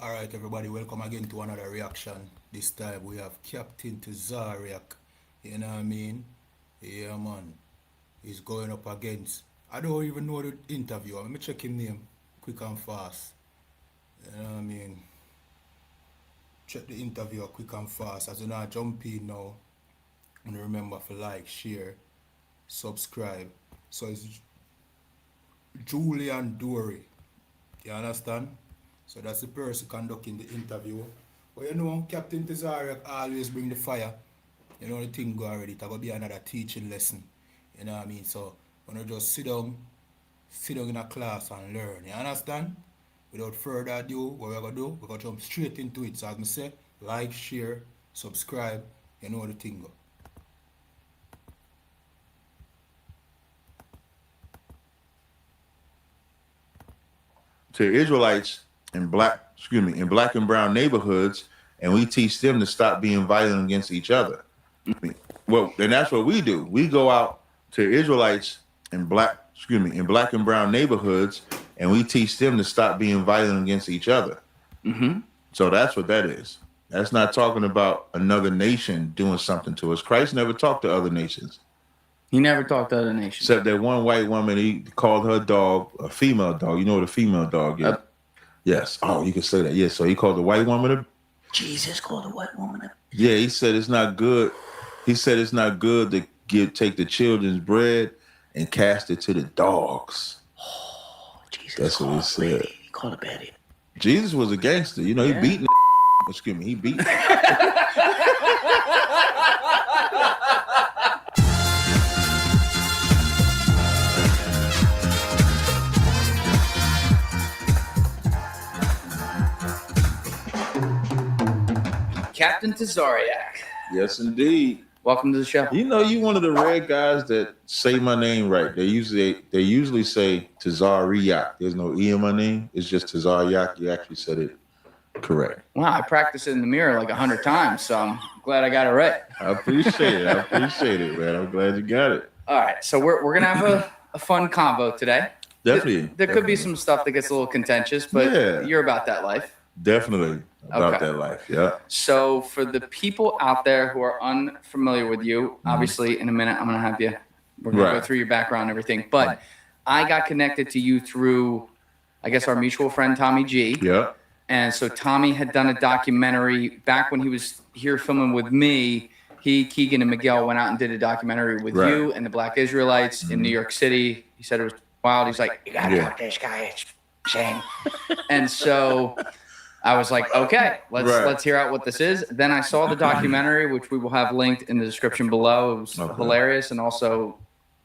Alright, everybody, welcome again to another reaction. This time we have Captain Tazaryach. You know what I mean? Yeah, man. He's going up against. I don't even know the interviewer. Let me check his name quick and fast. You know what I mean? Check the interviewer quick and fast. As you know, I jump in now. And remember to like, share, subscribe. So it's Julian Dorey. You understand? So that's the person conducting the interview. But you know, Captain Tazaryach always bring the fire. You know the thing go already. It's gonna be another teaching lesson. You know what I mean? So when you just sit down in a class and learn. You understand? Without further ado, what we're gonna do, we're gonna jump straight into it. So as I say, like, share, subscribe, you know the thing go. To Israelites in black and brown neighborhoods, and we teach them to stop being violent against each other. Well, and that's what we do. We go out to Israelites in black and brown neighborhoods, and we teach them to stop being violent against each other. Mm-hmm. So that's what that is. That's not talking about another nation doing something to us. Christ never talked to other nations. He never talked to other nations. Except that one white woman, he called her dog a female dog. You know what a female dog is? Yes. Oh, you can say that. Yes. So he called the white woman a... Jesus called a white woman a... Yeah, he said it's not good. He said it's not good to take the children's bread and cast it to the dogs. Oh, Jesus. That's what he said. He called a baddie. Jesus was a gangster. You know, he beat... Excuse me, he beat... Captain Tazaryach. Yes, indeed. Welcome to the show. You know, you one of the rare guys that say my name right. They usually say Tazaryach. There's no E in my name. It's just Tazaryach. You actually said it correct. Wow, I practiced it in the mirror like 100 times, so I'm glad I got it right. I appreciate it, man. I'm glad you got it. All right, so we're gonna have a fun convo today. Definitely. There could be some stuff that gets a little contentious, but you're about that life. Definitely about that life, yeah. So for the people out there who are unfamiliar with you, obviously in a minute I'm going to have you, we're going to go through your background and everything, but I got connected to you through, I guess, our mutual friend Tommy G. Yeah. And so Tommy had done a documentary back when he was here filming with me. Keegan and Miguel went out and did a documentary with you and the Black Israelites in New York City. He said it was wild. He's like, you got to talk to this guy. It's insane. And so I was like, okay, let's hear out what this is. Then I saw the documentary, which we will have linked in the description below. It was hilarious and also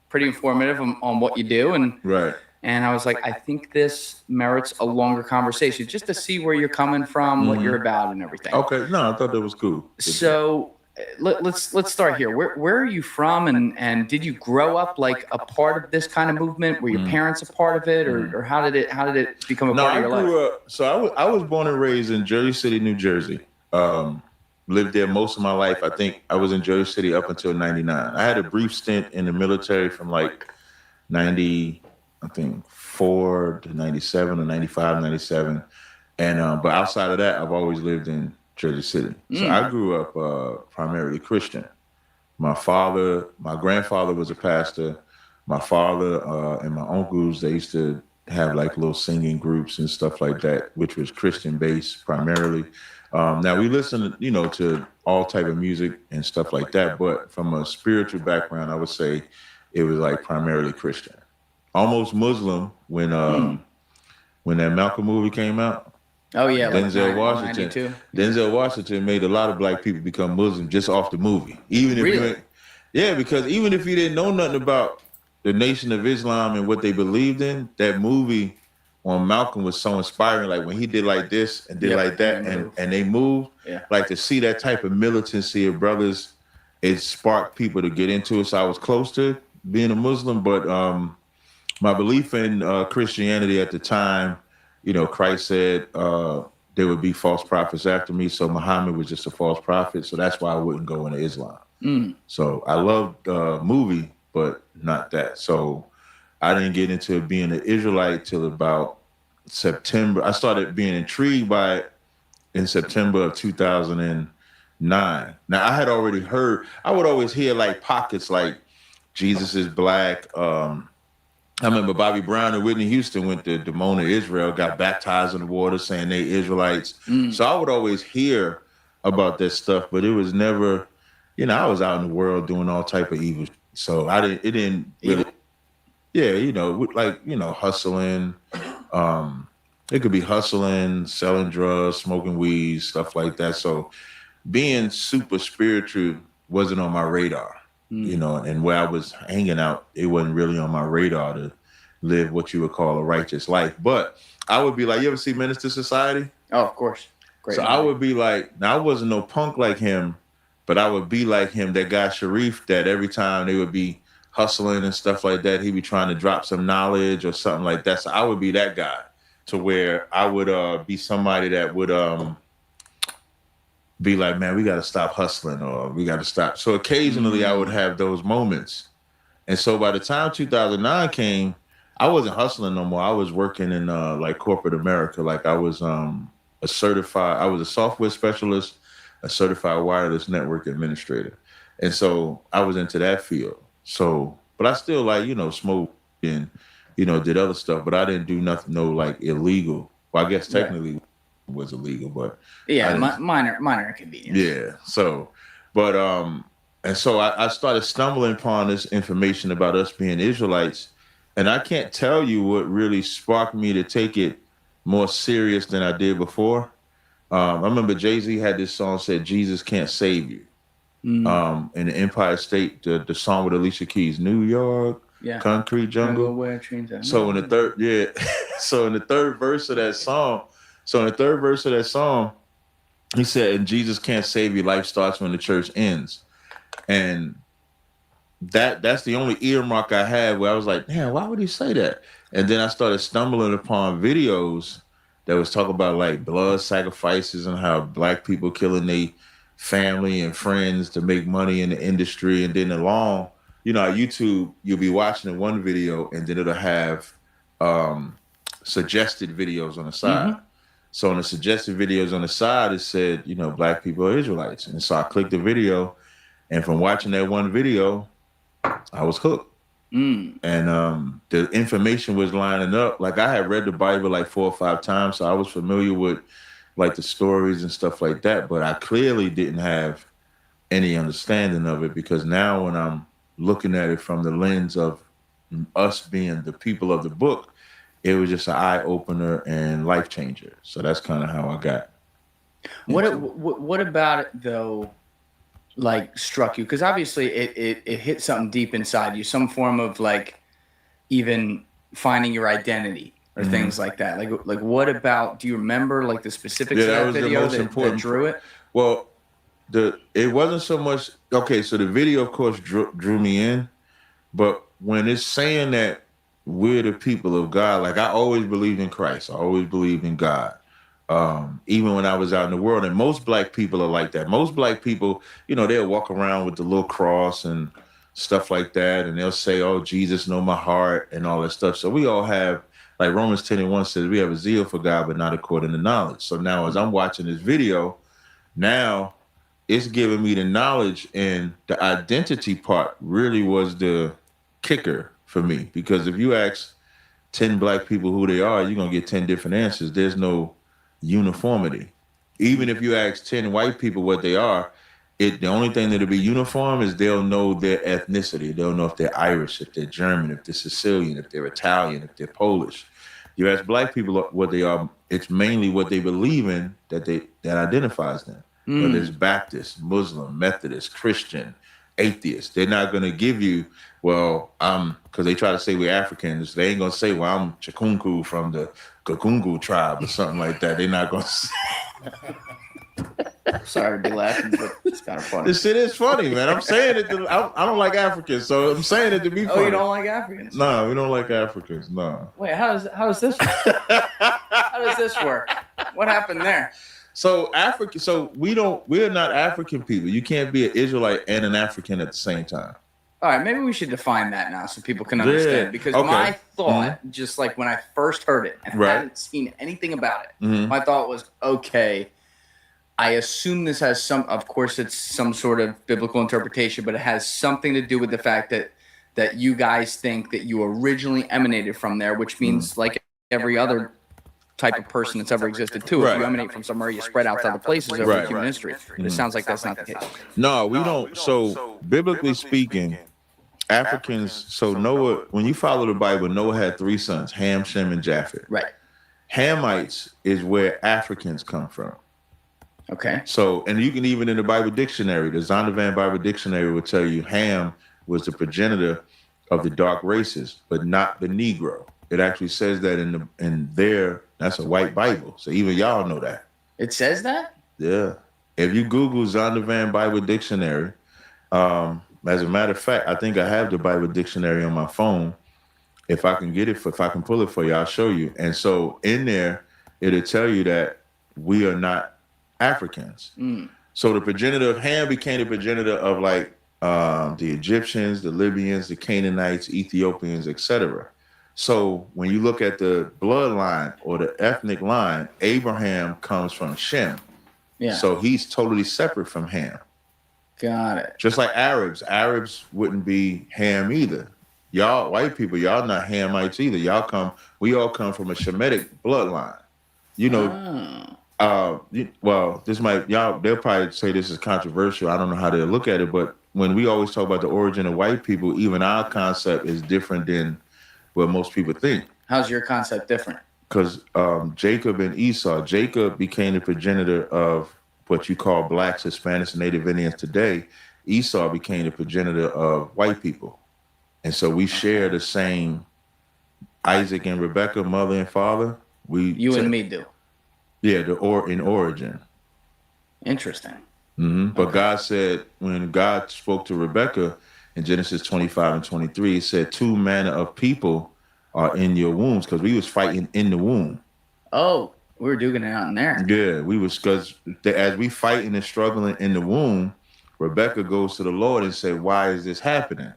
pretty informative on what you do. And I was like, I think this merits a longer conversation just to see where you're coming from, what you're about and everything. Okay, no, I thought that was cool. So let's start here. Where are you from, and did you grow up like a part of this kind of movement? Were your parents a part of it, or how did it become a part of your life? No, I grew up. So I was born and raised in Jersey City, New Jersey. Lived there most of my life. I think I was in Jersey City up until '99. I had a brief stint in the military from like 90, I think 4 to 97 or 95, 97, and but outside of that, I've always lived in Jersey City. So I grew up primarily Christian. My grandfather was a pastor. My father and my uncles, they used to have like little singing groups and stuff like that, which was Christian based primarily. Now we listen, to all type of music and stuff like that, but from a spiritual background, I would say it was like primarily Christian, almost Muslim when that Malcolm movie came out. Oh yeah, Denzel Washington. Denzel Washington made a lot of black people become Muslim just off the movie. Because even if you didn't know nothing about the Nation of Islam and what they believed in, that movie on Malcolm was so inspiring. Like when he did like this and did like that, and they moved. Yeah. Like to see that type of militancy of brothers, it sparked people to get into it. So I was close to being a Muslim, but my belief in Christianity at the time. Christ said there would be false prophets after me. So Muhammad was just a false prophet. So that's why I wouldn't go into Islam. So I loved the movie, but not that. So I didn't get into being an Israelite till about September. I started being intrigued by it in September of 2009. Now, I had already heard, I would always hear like pockets like Jesus is black. I remember Bobby Brown and Whitney Houston went to Dimona, Israel, got baptized in the water saying they Israelites. So I would always hear about that stuff, but it was never, I was out in the world doing all type of evil. So it didn't really, hustling. It could be hustling, selling drugs, smoking weed, stuff like that. So being super spiritual wasn't on my radar. And where I was hanging out, it wasn't really on my radar to live what you would call a righteous life. But I would be like, you ever see Menace to Society? Oh, of course. Great. So I would be like, now I wasn't no punk like him, but I would be like him, that guy Sharif, that every time they would be hustling and stuff like that, he'd be trying to drop some knowledge or something like that. So I would be that guy, to where I would be somebody that would be like, man, we got to stop hustling, or we got to stop. So occasionally I would have those moments. And so by the time 2009 came, I wasn't hustling no more. I was working in like corporate America. Like I was a software specialist, a certified wireless network administrator. And so I was into that field. So, but I still smoked and, did other stuff, but I didn't do nothing, like illegal. Well, I guess technically was illegal, but minor inconvenience. Yeah. So, but and so I started stumbling upon this information about us being Israelites, and I can't tell you what really sparked me to take it more serious than I did before. I remember Jay-Z had this song said, "Jesus Can't Save You." In the Empire State, the song with Alicia Keys, New York, Concrete Jungle. So in the third verse of that song, he said, and Jesus can't save you, life starts when the church ends. And that's the only earmark I had where I was like, man, why would he say that? And then I started stumbling upon videos that was talking about like blood sacrifices and how black people killing their family and friends to make money in the industry. And then along, YouTube, you'll be watching one video and then it'll have suggested videos on the side. So on the suggested videos on the side, it said, black people are Israelites. And so I clicked the video, and from watching that one video, I was hooked. And the information was lining up. Like I had read the Bible like 4 or 5 times, so I was familiar with like the stories and stuff like that, but I clearly didn't have any understanding of it, because now when I'm looking at it from the lens of us being the people of the book, it was just an eye opener and life changer. So that's kind of how I got. What about it though, like struck you? Because obviously it hit something deep inside you, some form of like even finding your identity or things like that. Like what about? Do you remember like the specifics of that video that drew it? Well, it wasn't so much. Okay, so the video, of course, drew me in, but when it's saying that we're the people of God, like I always believed in Christ. I always believed in God. Even when I was out in the world, and most black people are like that. Most black people, they'll walk around with the little cross and stuff like that, and they'll say, "Oh, Jesus know my heart," and all that stuff. So we all have, like Romans 10:1 says, we have a zeal for God, but not according to knowledge. So now as I'm watching this video, now it's giving me the knowledge, and the identity part really was the kicker for me. Because if you ask 10 black people who they are, you're going to get 10 different answers. There's no uniformity. Even if you ask 10 white people what they are, the only thing that'll be uniform is they'll know their ethnicity. They'll know if they're Irish, if they're German, if they're Sicilian, if they're Italian, if they're Polish. You ask black people what they are, it's mainly what they believe in that identifies them. Whether it's Baptist, Muslim, Methodist, Christian, atheist. They're not going to give you, well, because they try to say we're Africans. They ain't going to say, well, I'm Chikunku from the Kakungu tribe or something like that. They're not going to say. Sorry to be laughing, but it's kind of funny. This shit is funny, man. I'm saying it. I don't like Africans, so I'm saying it to be funny. Oh, you don't like Africans? No, we don't like Africans. No. Wait, how does this work? How does this work? What happened there? So we're not African people. You can't be an Israelite and an African at the same time. All right, maybe we should define that now so people can understand. Yeah. Because my thought, just like when I first heard it and I hadn't seen anything about it, my thought was, okay, I assume this has of course, it's some sort of biblical interpretation, but it has something to do with the fact that you guys think that you originally emanated from there, which means like every other type of person that's ever existed too. If you emanate from somewhere, you spread out to other places over human history. It sounds like that's not the case. No, we don't. So biblically speaking, Africans, so Noah, when you follow the Bible, Noah had 3 sons, Ham, Shem, and Japheth. Right. Hamites is where Africans come from. Okay. So, and you can even in the Bible dictionary, the Zondervan Bible Dictionary will tell you Ham was the progenitor of the dark races, but not the Negro. It actually says that in there. That's a white Bible. So even y'all know that. It says that? Yeah. If you Google Zondervan Bible Dictionary, as a matter of fact, I think I have the Bible Dictionary on my phone. If I can get it, if I can pull it for you, I'll show you. And so in there, it'll tell you that we are not Africans. So the progenitor of Ham became the progenitor of like the Egyptians, the Libyans, the Canaanites, Ethiopians, etc. So when you look at the bloodline or the ethnic line, Abraham comes from Shem. Yeah. So he's totally separate from Ham. Got it. Just like Arabs. Arabs wouldn't be Ham either. Y'all, white people, y'all not Hamites either. We all come from a Shemitic bloodline. You know, well, they'll probably say this is controversial. I don't know how they look at it, but when we always talk about the origin of white people, even our concept is different than what most people think. How's your concept different? Because Jacob and Esau, Jacob became the progenitor of what you call blacks, Hispanics, and Native Indians today. Esau became the progenitor of white people. And so we share the same Isaac and Rebecca, mother and father. And me do. Yeah, in origin. Interesting. Mm-hmm. But God said, when God spoke to Rebecca in Genesis 25 and 23, he said, 2 manner of people are in your wombs, because we was fighting in the womb. Oh, we were duking it out in there. Yeah, we was, because as we fighting and struggling in the womb, Rebecca goes to the Lord and said, why is this happening?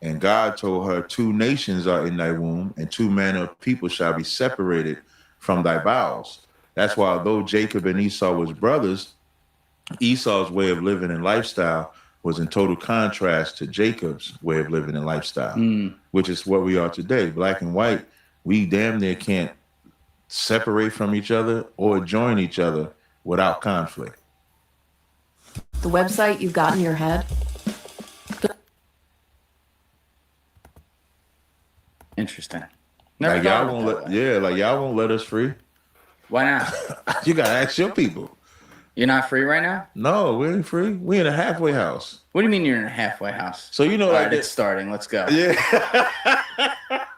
And God told her, 2 nations are in thy womb, and 2 manner of people shall be separated from thy bowels. That's why, although Jacob and Esau was brothers, Esau's way of living and lifestyle was in total contrast to Jacob's way of living and lifestyle, which is what we are today. Black and white, we damn near can't separate from each other or join each other without conflict. The website you've got in your head. Interesting. Like y'all won't let us free. Why not? You gotta ask your people. You're not free right now? No, we ain't free. We in a halfway house. What do you mean you're in a halfway house? So you know, all like right, it's starting. Let's go. Yeah.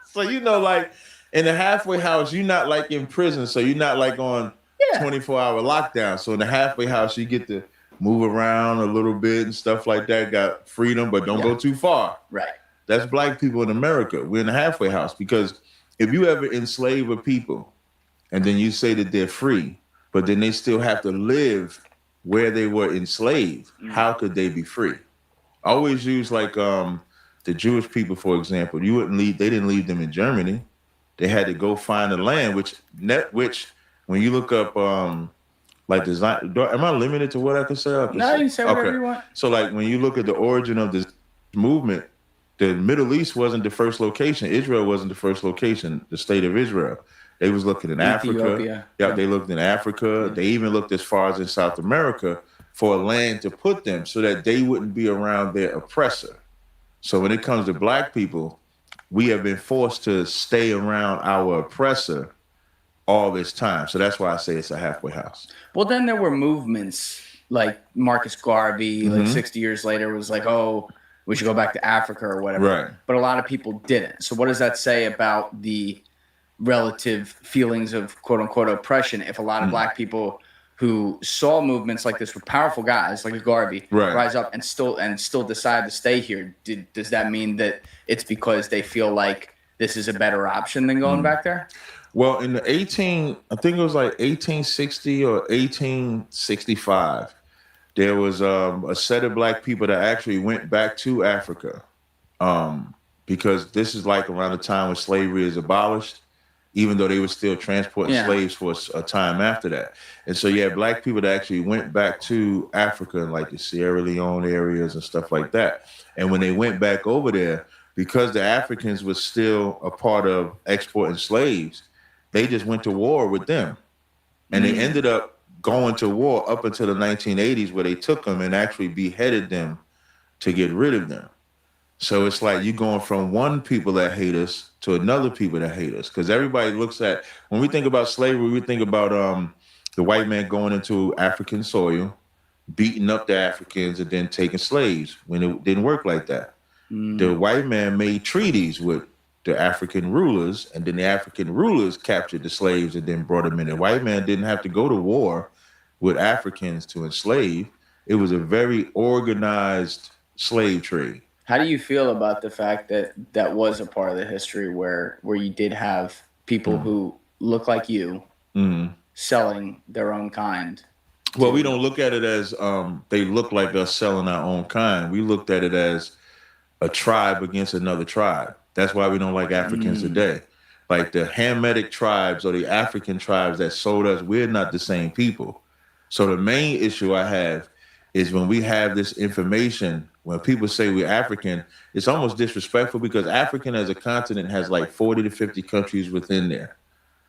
So you know, like in the halfway house, you're not like in prison. So you're not like on 24-hour lockdown. So in the halfway house, you get to move around a little bit and stuff like that. Got freedom, but don't go too far. Right. That's black people in America. We're in the halfway house, because if you ever enslave a people and then you say that they're free, but then they still have to live where they were enslaved, how could they be free? I always use like the Jewish people, for example. They didn't leave them in Germany. They had to go find a land, which when you look up like design, am I limited to what I can say? No, you can say whatever you want. So like when you look at the origin of this movement, the Middle East wasn't the first location. Israel wasn't the first location, the state of Israel. They was looking in Africa. Yeah, they looked in Africa. They even looked as far as in South America for a land to put them so that they wouldn't be around their oppressor. So when it comes to black people, we have been forced to stay around our oppressor all this time. So that's why I say it's a halfway house. Well, then there were movements like Marcus Garvey, like 60 years later, was like, oh, we should go back to Africa or whatever. Right. But a lot of people didn't. So what does that say about the relative feelings of quote unquote oppression if a lot of black people who saw movements like this with powerful guys like Garvey rise up and still decide to stay here? Does that mean that it's because they feel like this is a better option than going back there? Well, in the I think it was like 1860 or 1865, there was a set of black people that actually went back to Africa because this is like around the time when slavery is abolished. even though they were still transporting Yeah. slaves for a time after that. And so you had black people that actually went back to Africa, like the Sierra Leone areas and stuff like that. And when they went back over there, because the Africans were still a part of exporting slaves, they just went to war with them. And they ended up going to war up until the 1980s, where they took them and actually beheaded them to get rid of them. So it's like you're going from one people that hate us to another people that hate us. Because everybody looks at, when we think about slavery, we think about the white man going into African soil, beating up the Africans, and then taking slaves, when it didn't work like that. The white man made treaties with the African rulers, and then the African rulers captured the slaves and then brought them in. The white man didn't have to go to war with Africans to enslave. It was a very organized slave trade. How do you feel about the fact that that was a part of the history where you did have people who look like you selling their own kind? Well, we don't look at it as they look like us selling our own kind. We looked at it as a tribe against another tribe. That's why we don't like Africans today. Like the Hamitic tribes or the African tribes that sold us, we're not the same people. So the main issue I have is when we have this information, when people say we're African, it's almost disrespectful, because African as a continent has like 40 to 50 countries within there.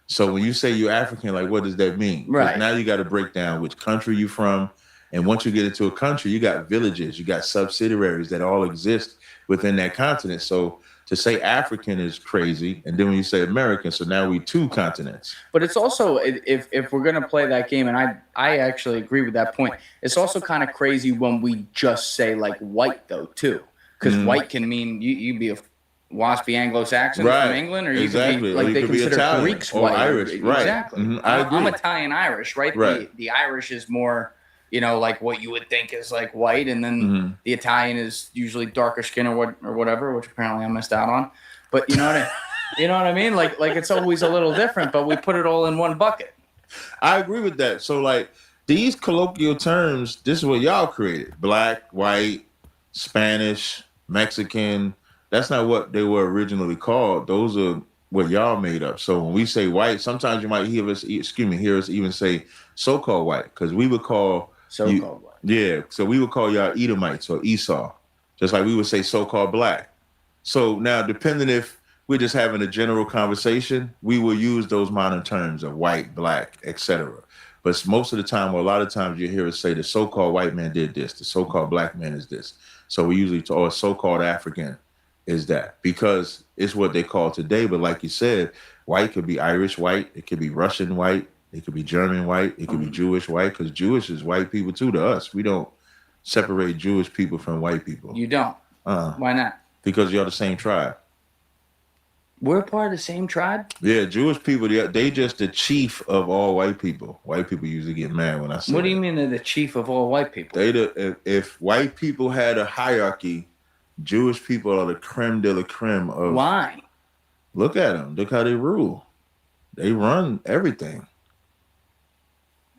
So when you say you're African, like, what does that mean? 'Cause Right. now you got to break down which country you're from. And once you get into a country, you got villages, you got subsidiaries that all exist within that continent. So to say African is crazy. And then when you say American, so now we two continents. But it's also, if we're going to play that game, and I actually agree with that point, it's also kind of crazy when we just say like white though too, because white can mean you be a waspy Anglo-Saxon from England, or you could be like, Or you they could be consider Italian Greeks or white. Irish, right? Exactly. I agree. I'm Italian-Irish, right? Right. The Irish is more, like what you would think is like white, and then the Italian is usually darker skin or whatever, which apparently I missed out on. But you know what I mean? Like it's always a little different, but we put it all in one bucket. I agree with that. So like these colloquial terms, this is what y'all created: black, white, Spanish, Mexican. That's not what they were originally called. Those are what y'all made up. So when we say white, sometimes you might hear us even say so-called white, because we would call So-called white. Yeah, so we would call y'all Edomites or Esau, just like we would say so-called black. So now, depending if we're just having a general conversation, we will use those modern terms of white, black, etc. But most of the time, or a lot of times, you hear us say the so-called white man did this, the so-called black man is this. So we usually or so-called African is that, because it's what they call today. But like you said, white could be Irish white, it could be Russian white, it could be German white, it could be Jewish white, because Jewish is white people too to us. We don't separate Jewish people from white people. You don't. Why not? Because you're the same tribe. We're part of the same tribe? Yeah, Jewish people, they just the chief of all white people. White people usually get mad when I say What do you that. mean they're the chief of all white people? If white people had a hierarchy, Jewish people are the creme de la creme of. Why? Look at them. Look how they rule. They run everything.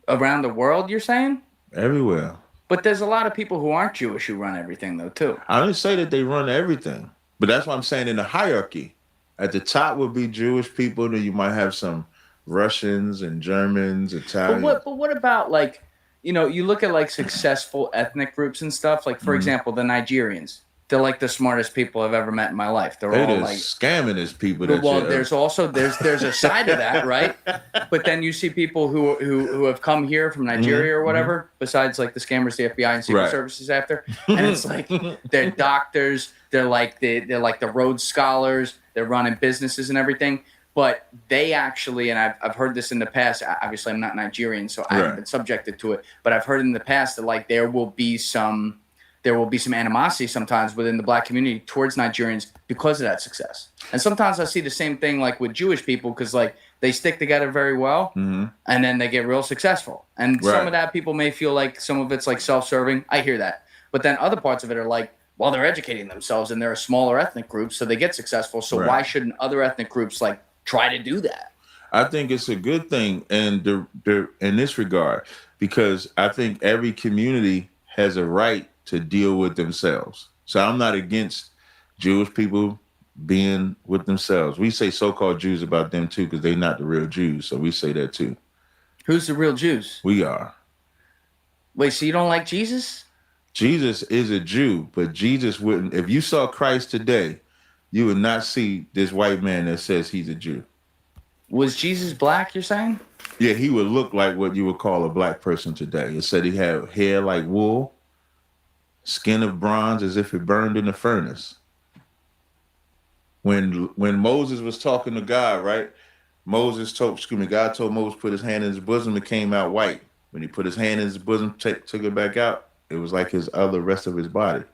Around the world, you're saying? Everywhere. But there's a lot of people who aren't Jewish who run everything, though, too. I didn't say that they run everything, but that's what I'm saying in the hierarchy. At the top would be Jewish people, then you might have some Russians and Germans, Italians. But what about, like, you look at, like, successful ethnic groups and stuff. Like, for example, the Nigerians. They're, like, the smartest people I've ever met in my life. They're all, like... scamming as people. Well, there's a side of that, right? But then you see people who have come here from Nigeria or whatever, besides, like, the scammers, the FBI and Secret Services after. And it's like, they're doctors. They're like the Rhodes Scholars. They're running businesses and everything. But they actually, and I've heard this in the past, obviously I'm not Nigerian, so I haven't been subjected to it, but I've heard in the past that, like, there will be some animosity sometimes within the black community towards Nigerians because of that success. And sometimes I see the same thing, like, with Jewish people, because, like, they stick together very well, and then they get real successful. And some of that people may feel like some of it's, like, self-serving. I hear that. But then other parts of it are like, well, they're educating themselves, and they're a smaller ethnic group, so they get successful. So why shouldn't other ethnic groups, like, try to do that? I think it's a good thing in this regard, because I think every community has a right to deal with themselves. So I'm not against Jewish people being with themselves. We say so-called Jews about them too, because they're not the real Jews. So we say that too. Who's the real Jews? We are. Wait, so you don't like Jesus? Jesus is a Jew, but Jesus wouldn't. If you saw Christ today, you would not see this white man that says he's a Jew. Was Jesus black, you're saying? Yeah, he would look like what you would call a black person today. It said he had hair like wool, skin of bronze as if it burned in the furnace. When Moses was talking to God, right? God told Moses put his hand in his bosom, it came out white. When he put his hand in his bosom, took it back out, it was like rest of his body.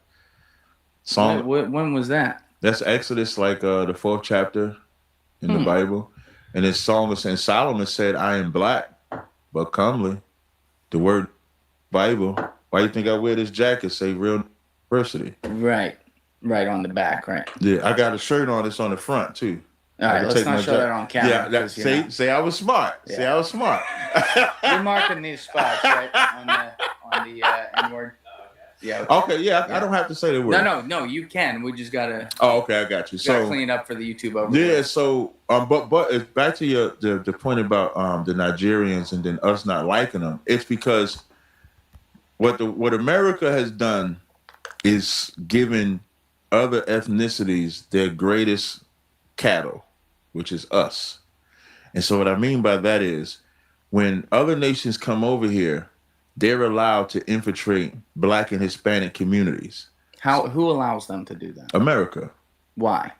When was that? That's Exodus, like the 4th chapter in the Bible. And his song was saying, Solomon said, I am black, but comely. The word Bible. Why do you think I wear this jacket? Say real university. Right on the back, right? Yeah, I got a shirt on. It's on the front too. All right, let's not show that on camera. Yeah, say I was smart. Yeah. Say I was smart. You're marking these spots, right? On the N-word. Yeah. Okay. Yeah, I don't have to say the word. No, you can. We just gotta. Oh, okay, I got you. So clean it up for the YouTube over. Yeah. So, but it's back to the point about the Nigerians and then us not liking them. It's because what America has done is given other ethnicities their greatest cattle, which is us. And so what I mean by that is when other nations come over here, they're allowed to infiltrate Black and Hispanic communities. Who allows them to do that? America. Why?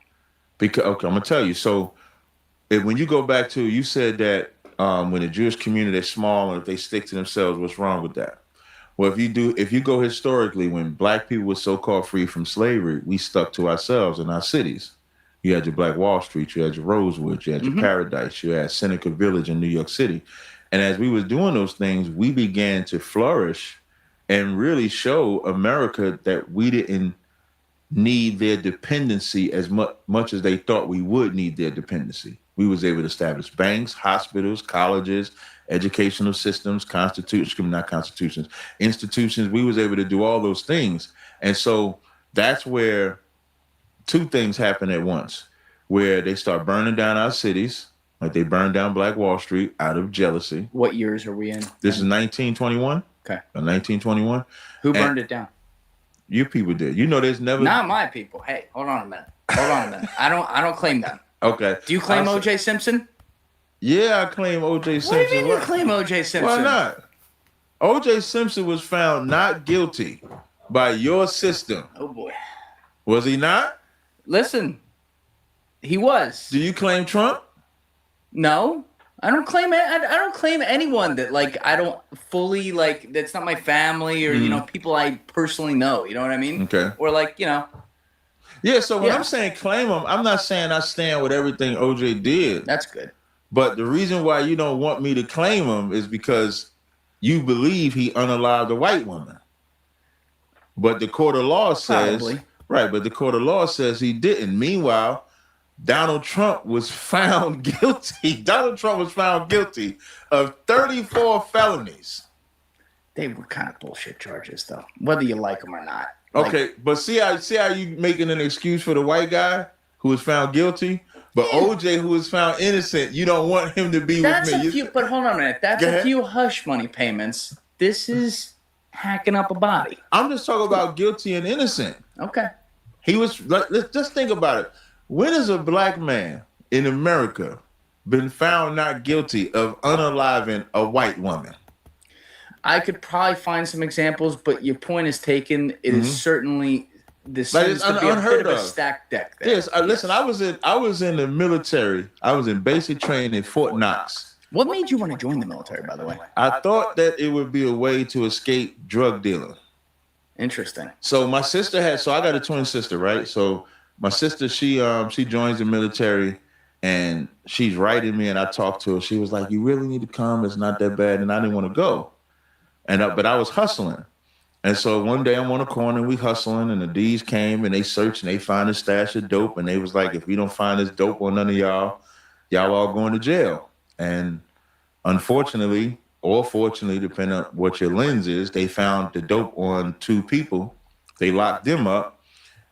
Because I'm gonna tell you. So when you go back to, you said that when the Jewish community is small and if they stick to themselves, what's wrong with that? Well, if you go historically, when Black people were so-called free from slavery, we stuck to ourselves in our cities. You had your Black Wall Street, you had your Rosewood, you had your Paradise, you had Seneca Village in New York City. And as we was doing those things, we began to flourish and really show America that we didn't need their dependency as much as they thought we would need their dependency. We was able to establish banks, hospitals, colleges, educational systems, institutions. We was able to do all those things. And so that's where two things happen at once, where they start burning down our cities, like they burned down Black Wall Street out of jealousy. What years are we in? This is 1921. Okay. 1921. Who burned it down? You people did. You know, there's never. Not my people. Hey, hold on a minute. I don't claim them. Okay. Do you claim O.J. Simpson? Yeah, I claim O.J. Simpson. What do you mean you claim O.J. Simpson? Why not? O.J. Simpson was found not guilty by your system. Oh boy. Was he not? Listen, he was. Do you claim Trump? No, I don't claim it. I don't claim anyone that I don't fully that's not my family or people I personally know. You know what I mean? Okay. Or Yeah. So when I'm saying claim him, I'm not saying I stand with everything OJ did. That's good. But the reason why you don't want me to claim him is because you believe he unalived a white woman. But the court of law says Probably. Right. But the court of law says he didn't. Meanwhile, Donald Trump was found guilty. Donald Trump was found guilty of 34 felonies. They were kind of bullshit charges, though, whether you like them or not. Okay, but see how you making an excuse for the white guy who was found guilty, but OJ who was found innocent, you don't want him to be with me. But hold on a minute. That's a few hush money payments. This is hacking up a body. I'm just talking about guilty and innocent. Okay. He was. Let's just think about it. When has a black man in America been found not guilty of unaliving a white woman? I could probably find some examples, but your point is taken. It is certainly this seems to be a bit of a stacked deck there. Yes, listen, I was in the military. I was in basic training in Fort Knox. What made you want to join the military, by the way? I thought that it would be a way to escape drug dealing. Interesting. So my sister I got a twin sister, right? So my sister, she joins the military and she's writing me and I talked to her. She was like, "You really need to come. It's not that bad." And I didn't want to go. But I was hustling. And so one day I'm on a corner and we hustling and the D's came and they searched and they found a stash of dope. And they was like, "If we don't find this dope on none of y'all all going to jail." And unfortunately, or fortunately, depending on what your lens is, they found the dope on two people. They locked them up.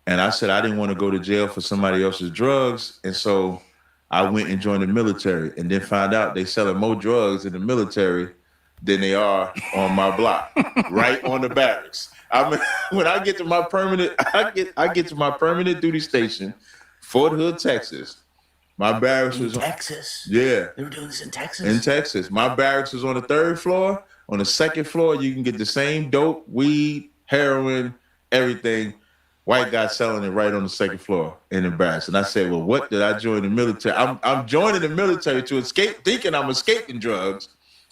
And I said I didn't want to go to jail for somebody else's drugs. And so I went and joined the military and then found out they selling more drugs in the military than they are on my block, right on the barracks. I mean, when I get to my permanent, I get to my permanent duty station, Fort Hood, Texas. My barracks was Texas. Yeah. They were doing this in Texas. In Texas. My barracks was on the 3rd floor. On the 2nd floor, you can get the same dope, weed, heroin, everything. White guy selling it right on the 2nd floor in the barracks. And I said, well, what did I join the military? I'm joining the military to escape, thinking I'm escaping drugs,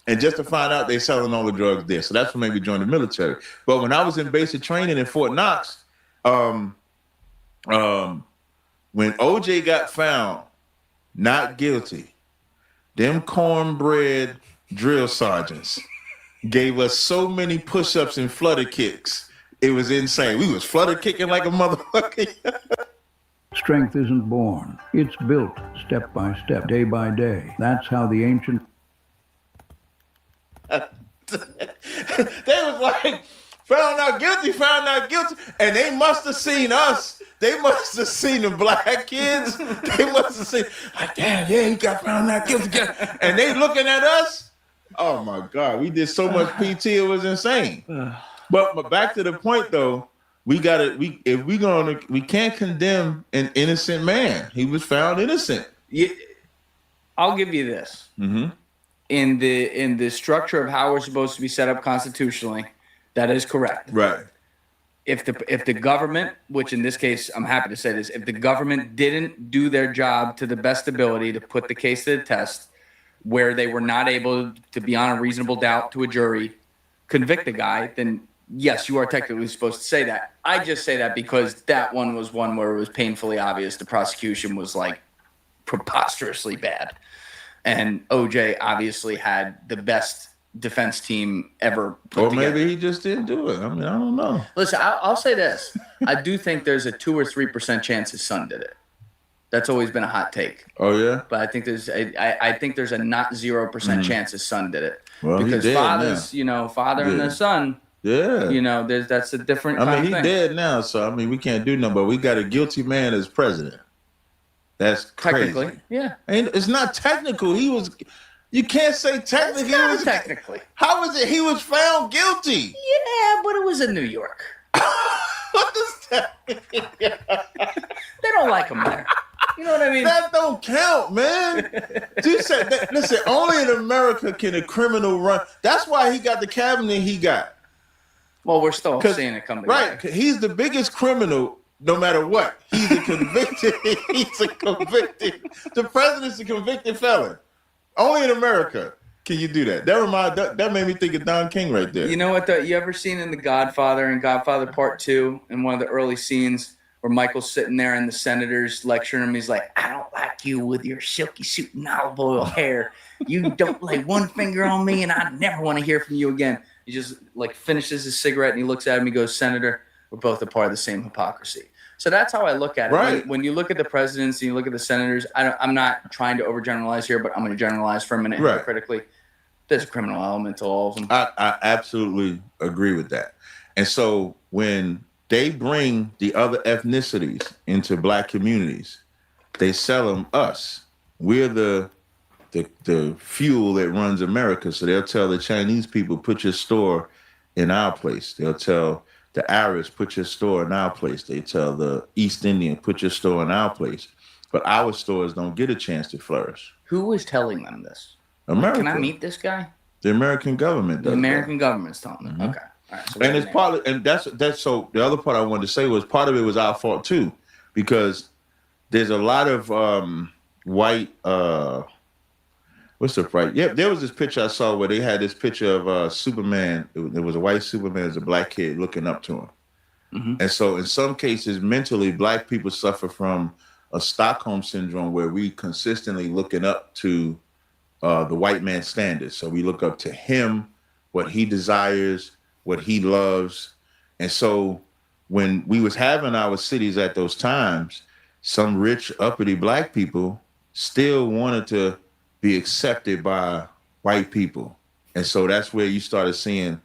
and just to find out they're selling all the drugs there. So that's what made me join the military. But when I was in basic training in Fort Knox, when OJ got found not guilty, them cornbread drill sergeants gave us so many push-ups and flutter kicks. It was insane. We was flutter kicking like a motherfucker. Strength isn't born. It's built step by step, day by day. That's how the ancient... They was like, found not guilty. And they must have seen us. They must have seen the black kids. They must have seen, like, damn, yeah, he got found not guilty. And they looking at us. Oh my God, we did so much PT, it was insane. But back to the point though, we can't condemn an innocent man. He was found innocent. I'll give you this. Mm-hmm. In the structure of how we're supposed to be set up constitutionally, that is correct. Right. If the government, which in this case I'm happy to say this, if the government didn't do their job to the best ability to put the case to the test, where they were not able to, beyond a reasonable doubt to a jury, convict the guy, then yes, you are technically supposed to say that. I just say that because that one was one where it was painfully obvious the prosecution was like preposterously bad. And OJ obviously had the best defense team ever put together. Or maybe he just didn't do it. I mean, I don't know. Listen, I'll say this. I do think there's a 2 or 3% chance his son did it. That's always been a hot take. Oh, yeah? But I think there's a not 0% chance his son did it. Well, because he dead fathers, now. Father and the son, Yeah. that's a different I kind mean, of he thing. dead now, so I mean, we can't do nothing. But we got a guilty man as president. That's crazy. Technically, yeah. It's not technical. You can't say technically. It's not technically. How was it? He was found guilty. Yeah, but it was in New York. What does that mean? They don't like him there. You know what I mean? That don't count, man. Dude said that, listen, only in America can a criminal run. That's why he got the cabinet he got. Well, we're still seeing it come together. Right. He's the biggest criminal no matter what. He's a convicted. The president's a convicted felon. Only in America can you do that. That made me think of Don King right there. You know what, though? You ever seen in The Godfather and Godfather Part 2, in one of the early scenes, where Michael's sitting there and the senator's lecturing him? He's like, I don't like you with your silky suit and olive oil hair. You don't lay one finger on me, and I never want to hear from you again. He just like finishes his cigarette and he looks at him. He goes, Senator, we're both a part of the same hypocrisy. So that's how I look at it. Right. When you look at the presidents and you look at the senators, I'm not trying to overgeneralize here, but I'm going to generalize for a minute critically. There's a criminal element to all of them. I absolutely agree with that. And so when they bring the other ethnicities into black communities, they sell them us. We're the fuel that runs America. So they'll tell the Chinese people, put your store in our place. They'll tell the Arabs, put your store in our place. They tell the East Indian, put your store in our place. But our stores don't get a chance to flourish. Who was telling them this? America. Can I meet this guy? The American government does. The American government's telling them. Mhm. Okay. All right, so and it's partly, and that's so the other part I wanted to say was part of it was our fault too, because there's a lot of white what's the right? Yeah, there was this picture I saw where they had this picture of Superman. There was a white Superman as a black kid looking up to him. Mm-hmm. And so in some cases, mentally, black people suffer from a Stockholm syndrome where we consistently looking up to the white man's standards. So we look up to him, what he desires, what he loves. And so when we was having our cities at those times, some rich, uppity black people still wanted to be accepted by white people. And so that's where you started seeing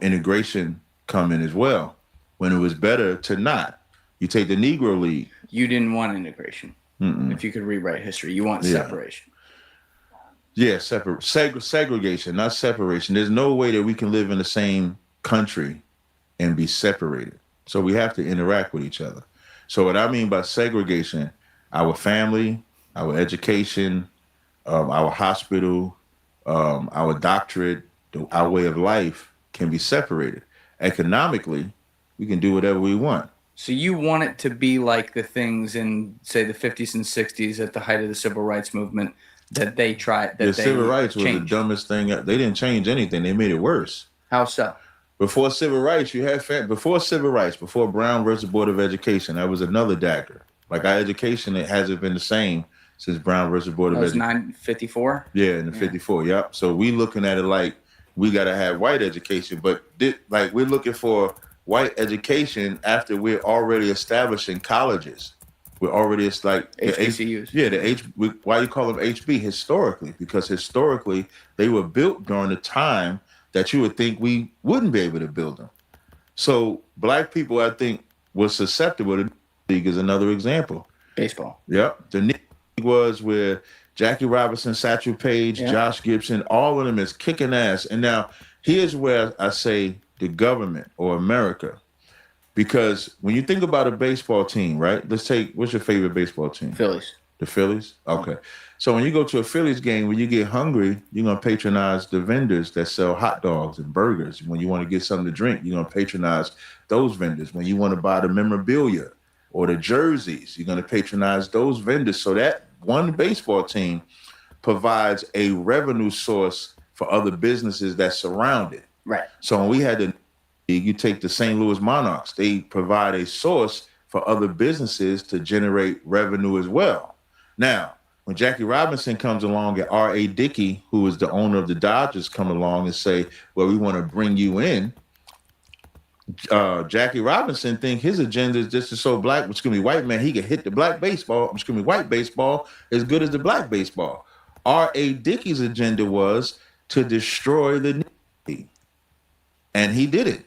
integration come in as well, when it was better to not. You take the Negro League. You didn't want integration. If you could rewrite history, you want separation. Yeah, segregation, not separation. There's no way that we can live in the same country and be separated. So we have to interact with each other. So what I mean by segregation, our family, our education, our hospital, our doctorate, our way of life can be separated. Economically, we can do whatever we want. So you want it to be like the things in, say, the 50s and 60s at the height of the civil rights movement that they tried. That Civil rights was changed. the dumbest thing. They didn't change anything. They made it worse. How so? Before civil rights, before Brown versus Board of Education, that was another dagger. Like our education, it hasn't been the same since Brown versus Board of Education. That was 954? Yeah, in the 54, yep. So we looking at it like we got to have white education, but we're looking for white education after we're already establishing colleges. We're already, it's like HBCUs. Why you call them HB? Historically, because historically they were built during the time that you would think we wouldn't be able to build them. So black people, I think, were susceptible to the league is another example. Baseball. Yep. The league was where Jackie Robinson, Satchel Paige, Josh Gibson, all of them is kicking ass. And now here's where I say the government or America, because when you think about a baseball team, right? Let's take, what's your favorite baseball team? Phillies. The Phillies? Okay. So when you go to a Phillies game, when you get hungry, you're going to patronize the vendors that sell hot dogs and burgers. When you want to get something to drink, you're going to patronize those vendors. When you want to buy the memorabilia or the jerseys, you're going to patronize those vendors. So that one baseball team provides a revenue source for other businesses that surround it. Right. So when we had you take the St. Louis Monarchs, they provide a source for other businesses to generate revenue as well. Now, when Jackie Robinson comes along and R.A. Dickey, who is the owner of the Dodgers, come along and say, well, we want to bring you in, Jackie Robinson think his agenda is just to show black, which is going to be white man, he can hit the black baseball, which is going to be white baseball, as good as the black baseball. R.A. Dickey's agenda was to destroy the Negro. And he did it.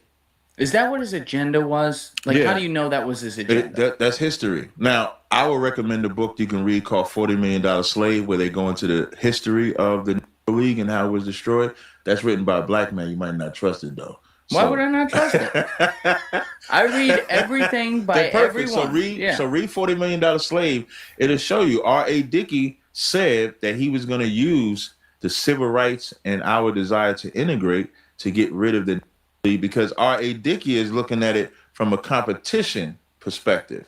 Is that what his agenda was? Like, how do you know that was his agenda? That's history. Now, I would recommend a book you can read called $40 Million Slave, where they go into the history of the Negro League and how it was destroyed. That's written by a black man. You might not trust it, though. Why would I not trust it? I read everything by everyone. So read $40 Million Slave. It'll show you R.A. Dickey said that he was going to use the civil rights and our desire to integrate to get rid of the league, because R.A. Dickey is looking at it from a competition perspective.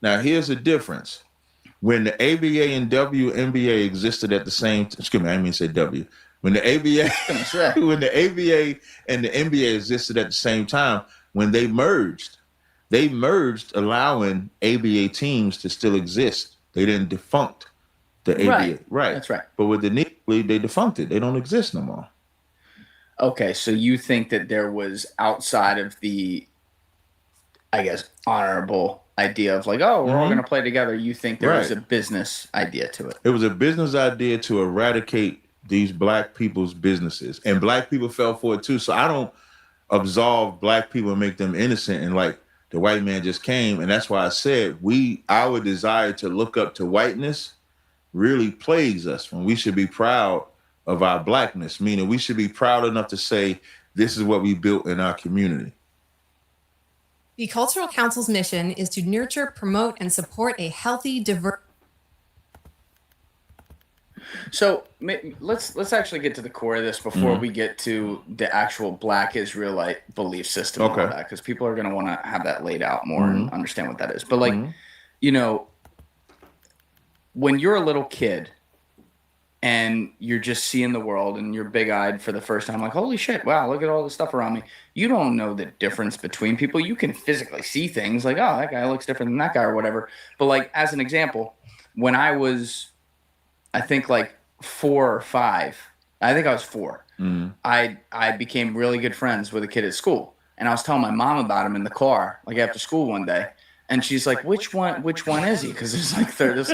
Now, here's the difference. When the ABA and WNBA existed at the same time, excuse me, I didn't mean to say W. When the ABA and the NBA existed at the same time, when they merged allowing ABA teams to still exist. They didn't defunct the ABA. Right. That's right. But with the Negro League, they defunct it. They don't exist no more. Okay, so you think that there was, outside of the, I guess, honorable idea of like, oh, we're all going to play together, you think there was a business idea to it? It was a business idea to eradicate these black people's businesses. And black people fell for it too. So I don't absolve black people and make them innocent and like the white man just came. And that's why I said our desire to look up to whiteness really plagues us, when we should be proud of our blackness, meaning we should be proud enough to say, this is what we built in our community. The Cultural Council's mission is to nurture, promote, and support a healthy, diverse. So let's actually get to the core of this before we get to the actual Black Israelite belief system and all that, because people are going to want to have that laid out more and understand what that is. But like, you know, when you're a little kid and you're just seeing the world and you're big-eyed for the first time, like, holy shit, wow, look at all the stuff around me. You don't know the difference between people. You can physically see things like, oh, that guy looks different than that guy or whatever. But like, as an example, when I was, I think like 4 or 5, I think I was 4, I became really good friends with a kid at school. And I was telling my mom about him in the car, like after school one day. And she's like, which one is he? Because there's like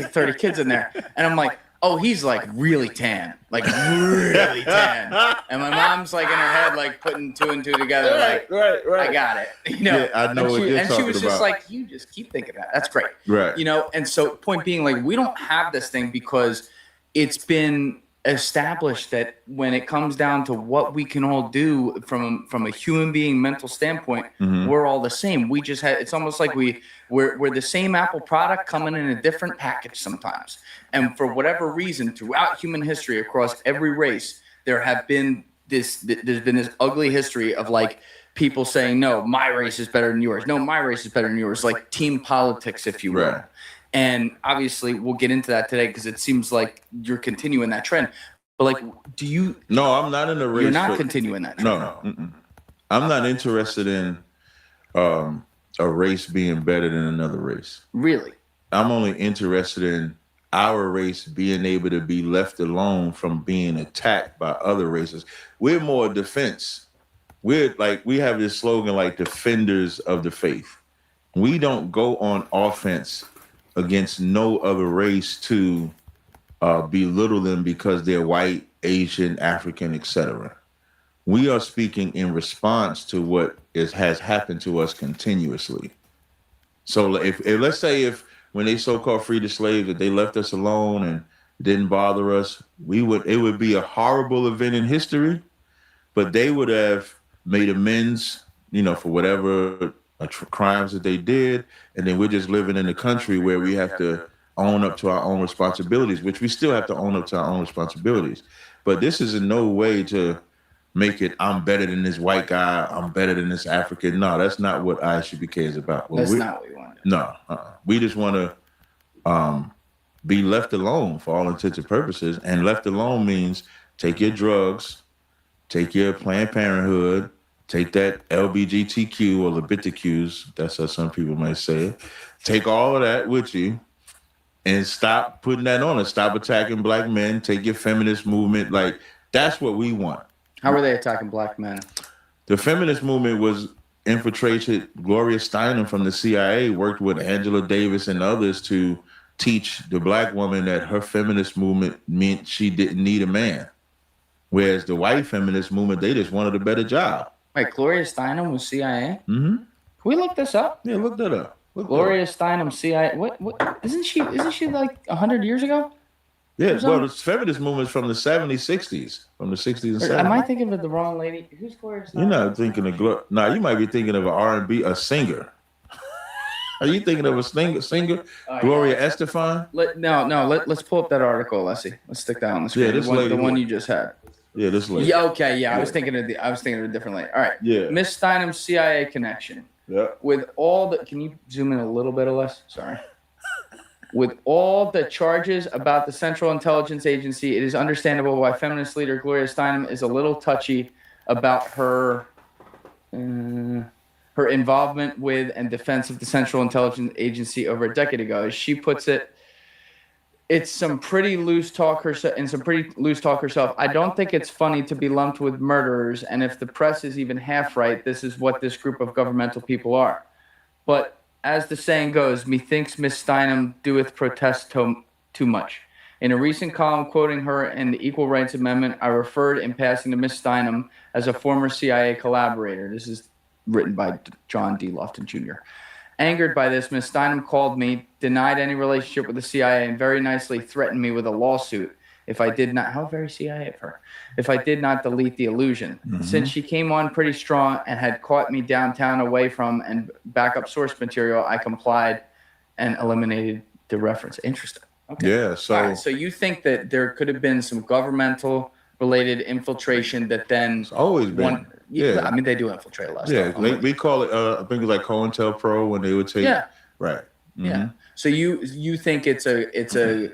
30 kids in there. And I'm like, oh, he's like really tan, like really tan. And my mom's like in her head, like putting two and two together, like, right. I got it. You know, Yeah, I know what you're and she talking was just about. like, you just keep thinking that. That's great. Right. You know, and so point being, like, we don't have this thing because it's been established that when it comes down to what we can all do from a human being mental standpoint, we're all the same. We just had, it's almost like we're the same Apple product coming in a different package sometimes. And for whatever reason, throughout human history, across every race, there's been this ugly history of like people saying, no, my race is better than yours. No, my race is better than yours. Like team politics, if you will. Right. And obviously we'll get into that today because it seems like you're continuing that trend. But like, do you? No, I'm not in the race. You're not continuing that trend. No. I'm not interested in a race being better than another race. Really? I'm only interested in our race being able to be left alone from being attacked by other races. We're more defense. We have this slogan like defenders of the faith. We don't go on offense against no other race to belittle them because they're white, Asian, African, etc. We are speaking in response to what has happened to us continuously. So if let's say if when they so-called freed the slaves, that they left us alone and didn't bother us, it would be a horrible event in history, but they would have made amends, for whatever crimes that they did, and then we're just living in a country where we have to own up to our own responsibilities, which we still have to own up to our own responsibilities. But this is in no way to make it, I'm better than this white guy, I'm better than this African. No, that's not what ISUBK is about. That's not what we want to do. No, we just want to be left alone for all intents and purposes. And left alone means take your drugs, take your Planned Parenthood, take that LBGTQ or LGBTQs, that's how some people might say it. Take all of that with you and stop putting that on us. Stop attacking black men. Take your feminist movement. Like, that's what we want. How are they attacking black men? The feminist movement was infiltrated. Gloria Steinem from the CIA worked with Angela Davis and others to teach the black woman that her feminist movement meant she didn't need a man. Whereas the white feminist movement, they just wanted a better job. Wait, Gloria Steinem was CIA? Mm-hmm. Can we look this up? Yeah, look that up. Gloria Steinem, CIA. What? Isn't she like 100 years ago? Yeah, well, the feminist movement is from the 70s, 60s, from the 60s and 70s. Am I thinking of the wrong lady? Who's Gloria Steinem? You're not thinking of you might be thinking of an R&B, a singer. Are you thinking of a singer? Gloria Estefan? Let's pull up that article, Leslie. Let's stick that on the screen. Yeah, this lady, the one you just had. Yeah, this lady. Yeah, okay, yeah. I was thinking of a different lady. All right. Yeah. Miss Steinem's CIA connection. Yeah. With all the, can you zoom in a little bit, Les? Sorry. With all the charges about the Central Intelligence Agency, it is understandable why feminist leader Gloria Steinem is a little touchy about her involvement with and defense of the Central Intelligence Agency over a decade ago. As she puts it, it's some pretty loose talk herself. I don't think it's funny to be lumped with murderers, and if the press is even half right, this is what this group of governmental people are. But as the saying goes, methinks Miss Steinem doeth protest too much. In a recent column quoting her in the Equal Rights Amendment, I referred in passing to Miss Steinem as a former CIA collaborator. This is written by John D. Lofton Jr. Angered by this, Ms. Steinem called me, denied any relationship with the CIA, and very nicely threatened me with a lawsuit if I did not, how very CIA of her, if I did not delete the illusion. Mm-hmm. Since she came on pretty strong and had caught me downtown away from and backup source material, I complied and eliminated the reference. Interesting. Okay. Yeah, so... Right, so you think that there could have been some governmental related infiltration that then... It's always been. Yeah, I mean, they do infiltrate a lot. Yeah, we call it, I think it was like COINTELPRO when they would take... Yeah. Right. Mm-hmm. Yeah. So you think it's a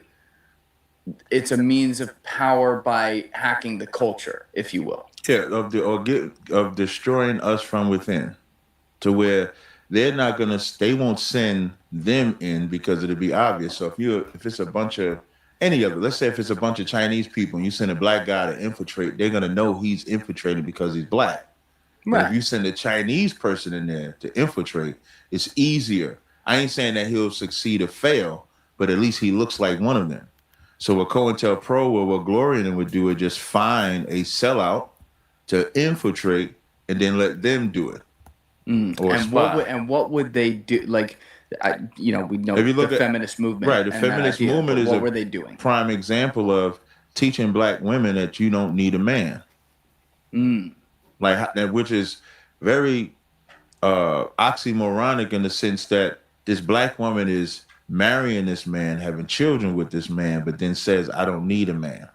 means of power by hacking the culture, if you will. Yeah, of destroying us from within, to where they're not gonna, they won't send them in because it'll be obvious. So if it's a bunch of let's say if it's a bunch of Chinese people and you send a black guy to infiltrate, they're gonna know he's infiltrating because he's black. Right. But if you send a Chinese person in there to infiltrate, it's easier. I ain't saying that he'll succeed or fail, but at least he looks like one of them. So what COINTELPRO or what Gloria and them would do is just find a sellout to infiltrate and then let them do it. Or And what would they do? Like, we know If you look the at- feminist movement. Right, the and that feminist idea, movement but is what a were they doing? prime example of teaching black women that you don't need a man. Which is very oxymoronic in the sense that this black woman is marrying this man, having children with this man, but then says, I don't need a man.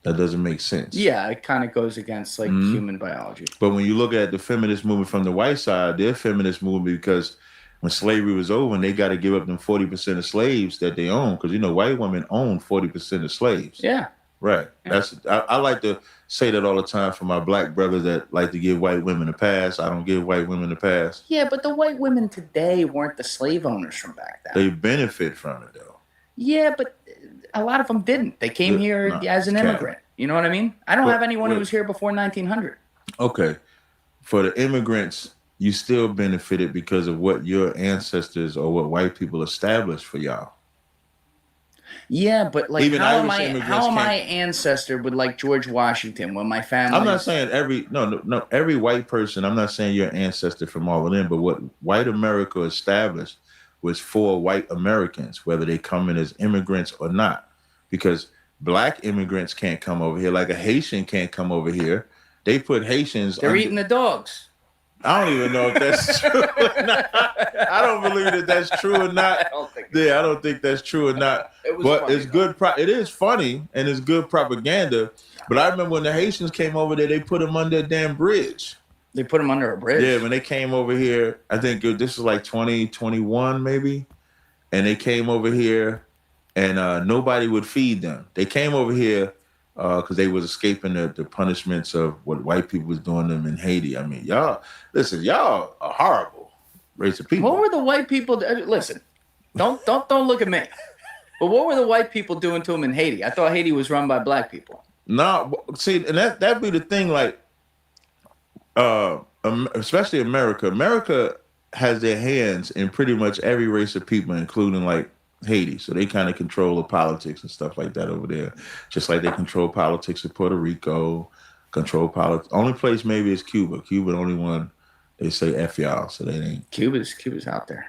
That doesn't make sense. Yeah, it kind of goes against like human biology. But when you look at the feminist movement from the white side, they're feminist movement because when slavery was over and they got to give up them 40% of slaves that they own, because white women own 40% of slaves. Yeah. Right. I like to say that all the time for my black brothers that like to give white women a pass. I don't give white women a pass. Yeah, but the white women today weren't the slave owners from back then. They benefit from it though. Yeah, but a lot of them didn't. They came here as an immigrant. You know what I mean? I don't have anyone who was here before 1900. Okay. For the immigrants, you still benefited because of what your ancestors or what white people established for y'all. Yeah, but like, Even how am Irish I ancestor with like George Washington when my family? I'm not saying every white person. I'm not saying you're an ancestor from all of them, but what white America established was for white Americans, whether they come in as immigrants or not, because black immigrants can't come over here. Like a Haitian can't come over here. They put Haitians. They're eating the dogs. I don't even know if that's true or not. I don't believe that that's true or not. I don't think that's true or not. But funny, it's good. It is funny and it's good propaganda. But I remember when the Haitians came over there, they put them under a damn bridge. They put them under a bridge? Yeah, when they came over here, I think this was like 2021 maybe. And they came over here and nobody would feed them. They came over here because they was escaping the punishments of what white people was doing to them in Haiti. I mean, y'all are horrible race of people. What were the white people? Listen, don't look at me. But what were the white people doing to them in Haiti? I thought Haiti was run by black people. No, see, and that'd be the thing. Like, especially America. America has their hands in pretty much every race of people, including like Haiti. So they kind of control the politics and stuff like that over there. Just like they control politics in Puerto Rico, control politics. Only place maybe is Cuba. Cuba the only one they say F y'all. So they ain't. Cuba's out there.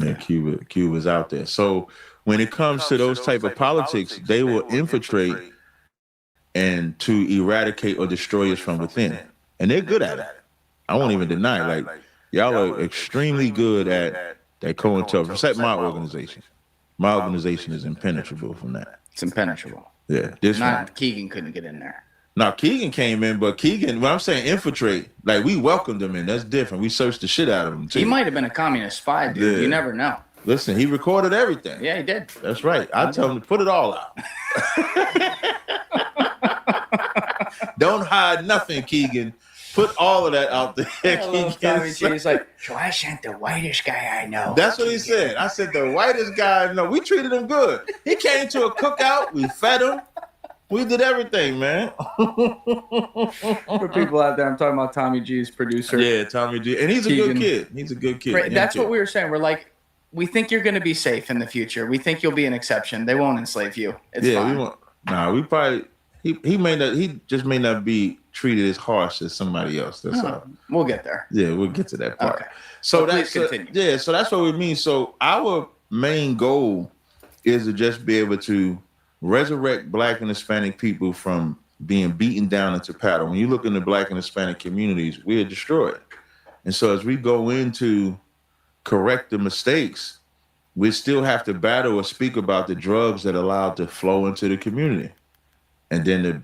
Yeah, Cuba's out there. So when it comes to those type of politics, they will infiltrate and to eradicate or destroy us from within. And they're good at it. I won't even deny. Like, y'all are extremely good at that COINTELPRO, except my organization. My organization is impenetrable from that. It's impenetrable. Yeah. Keegan couldn't get in there. Now, Keegan came in, but Keegan, when I'm saying infiltrate, like we welcomed him in. That's different. We searched the shit out of him, too. He might have been a communist spy, dude. Yeah. You never know. Listen, he recorded everything. Yeah, he did. That's right. I tell him to put it all out. Don't hide nothing, Keegan. Put all of that out there. He's like, so I sent the whitest guy I know. That's what he said. I said the whitest guy I know. We treated him good. He came to a cookout. We fed him. We did everything, man. For people out there, I'm talking about Tommy G's producer. Yeah, Tommy G. And he's a good kid. He's a good kid. Right, that's what we were saying. We're like, we think you're going to be safe in the future. We think you'll be an exception. They won't enslave you. It's fine. We probably he just may not be treated as harsh as somebody else. That's all. We'll get there. Yeah, we'll get to that part. Okay. So that's continue. So that's what we mean. So our main goal is to just be able to resurrect Black and Hispanic people from being beaten down into powder. When you look in the Black and Hispanic communities, we are destroyed. And so as we go into correct the mistakes, we still have to battle or speak about the drugs that are allowed to flow into the community. And then the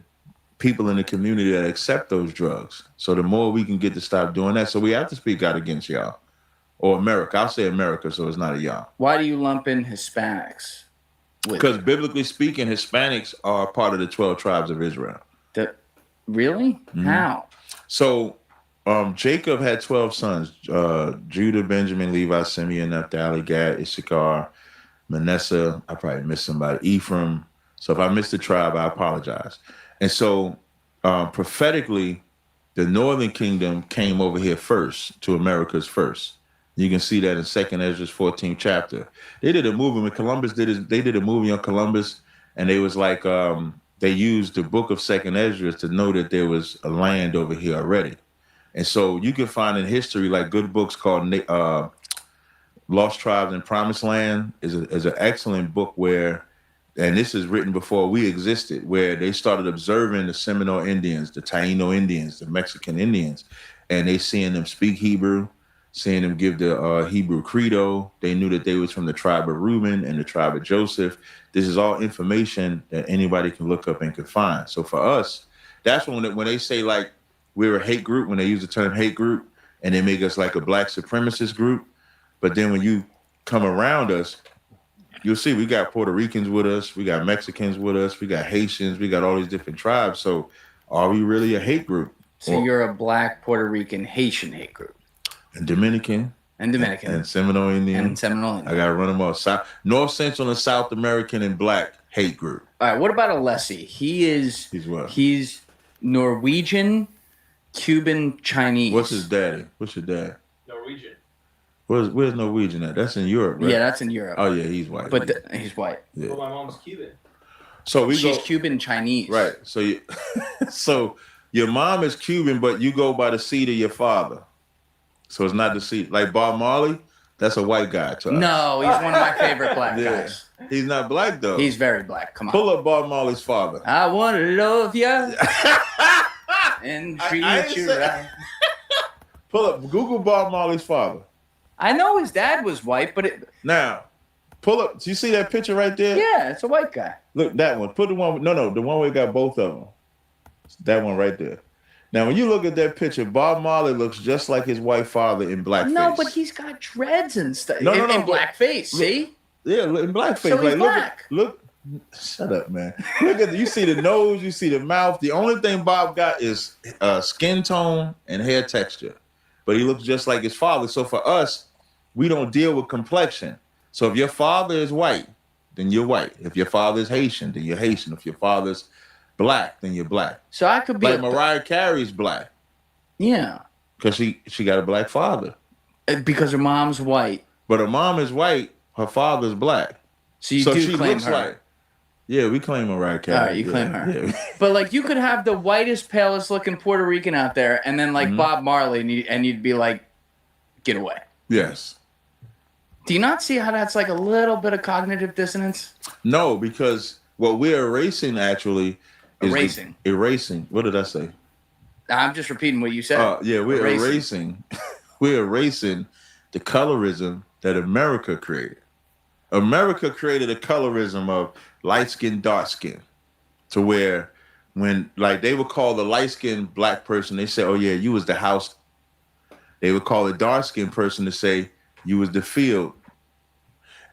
people in the community that accept those drugs. So the more we can get to stop doing that. So we have to speak out against y'all. Or America. I'll say America, so it's not a y'all. Why do you lump in Hispanics? Because biblically speaking, Hispanics are part of the 12 tribes of Israel. Really? Mm-hmm. How? So Jacob had 12 sons. Judah, Benjamin, Levi, Simeon, Naphtali, Gad, Issachar, Manasseh. I probably missed somebody. Ephraim. So if I missed the tribe, I apologize. And so prophetically, the northern kingdom came over here first, to America's first. You can see that in 2nd Ezra's 14th chapter. They did a movie when Columbus they did a movie on Columbus, and they was like, they used the book of Second Ezra to know that there was a land over here already. And so you can find in history like good books called Lost Tribes in Promised Land is an excellent book where, and this is written before we existed, where they started observing the Seminole Indians, the Taino Indians, the Mexican Indians, and they seeing them speak Hebrew, seeing them give the Hebrew credo. They knew that they was from the tribe of Reuben and the tribe of Joseph. This is all information that anybody can look up and can find. So for us, that's when they say like we're a hate group, when they use the term hate group, and they make us like a black supremacist group. But then when you come around us, you'll see we got Puerto Ricans with us, we got Mexicans with us, we got Haitians, we got all these different tribes. So are we really a hate group? So you're a black, Puerto Rican, Haitian hate group. And Dominican. And Seminole Indian. And Seminole Indian. I got to run them all. North, Central, and South American and black hate group. All right, what about Alessi? He's what? He's Norwegian, Cuban, Chinese. What's his daddy? What's your dad? Norwegian. Where's Norwegian at? That's in Europe, right? Yeah, that's in Europe. Oh, yeah, he's white. But he's white. Yeah. Well, my mom's Cuban. So She's Cuban, Chinese. Right. So so your mom is Cuban, but you go by the seed of your father. So it's not the seed. Like Bob Marley, that's a white guy to us. No, he's one of my favorite black guys. He's not black, though. He's very black. Come on. Pull up Bob Marley's father. I want to love you and treat you right. Pull up. Google Bob Marley's father. I know his dad was white, but Now, pull up. Do you see that picture right there? yeah, it's a white guy. Look, that one. Put the one. No, the one where we got both of them. That one right there. Now, when you look at that picture, Bob Marley looks just like his white father in blackface. No, but he's got dreads and stuff. No, in blackface. See? Yeah, in blackface. So he's like, black. Look. Shut up, man. Look at you see the nose, you see the mouth. The only thing Bob got is skin tone and hair texture, but he looks just like his father. So for us, we don't deal with complexion. So if your father is white, then you're white. If your father is Haitian, then you're Haitian. If your father's black, then you're black. So I could be Like Mariah Carey's black. Yeah. Because she got a black father. Because her mom's white. But her mom is white, her father's black. So you so do she claim looks her. Like, yeah, we claim Mariah Carey. All right, you claim her. Yeah. But like you could have the whitest, palest looking Puerto Rican out there and then like Bob Marley and you'd be like, get away. Yes. Do you not see how that's like a little bit of cognitive dissonance? No, because what we're erasing actually is erasing. What did I say? I'm just repeating what you said. Yeah, we're erasing. We're erasing the colorism that America created. America created a colorism of light skin, dark skin, to where when like they would call the light skinned black person, they say, "Oh yeah, you was the house." They would call the dark skinned person to say, "You was the field."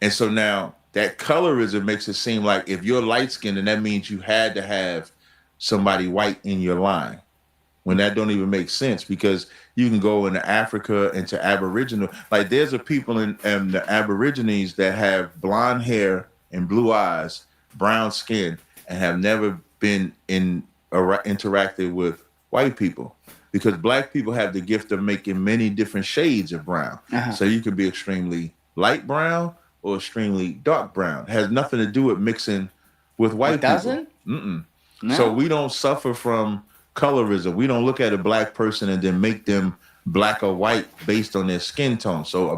And so now that colorism makes it seem like if you're light skinned, then that means you had to have somebody white in your line. When that don't even make sense, because you can go into Africa, into Aboriginal. Like there's a people in the Aborigines that have blonde hair and blue eyes, brown skin, and have never been interacted with white people. Because black people have the gift of making many different shades of brown. So you could be extremely light brown or extremely dark brown. It has nothing to do with mixing with white people. Doesn't? Mm-mm. No. So we don't suffer from colorism. We don't look at a black person and then make them black or white based on their skin tone. So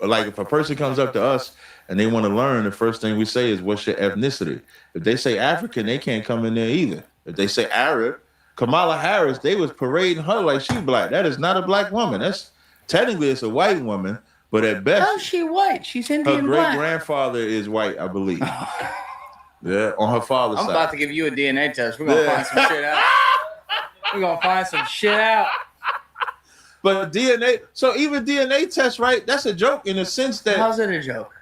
if a person comes up to us and they want to learn, the first thing we say is, what's your ethnicity? If they say African, they can't come in there either. If they say Arab, Kamala Harris, they was parading her like she black. That is not a black woman. That's technically it's a white woman, but at best, how's she white? She's Indian her black. great grandfather is white, I believe. Yeah, on her father's I'm side. about to give you a DNA test. We're gonna find some shit out. We're gonna find some shit out. But DNA, so even DNA tests, right? That's a joke in the sense that How's it a joke?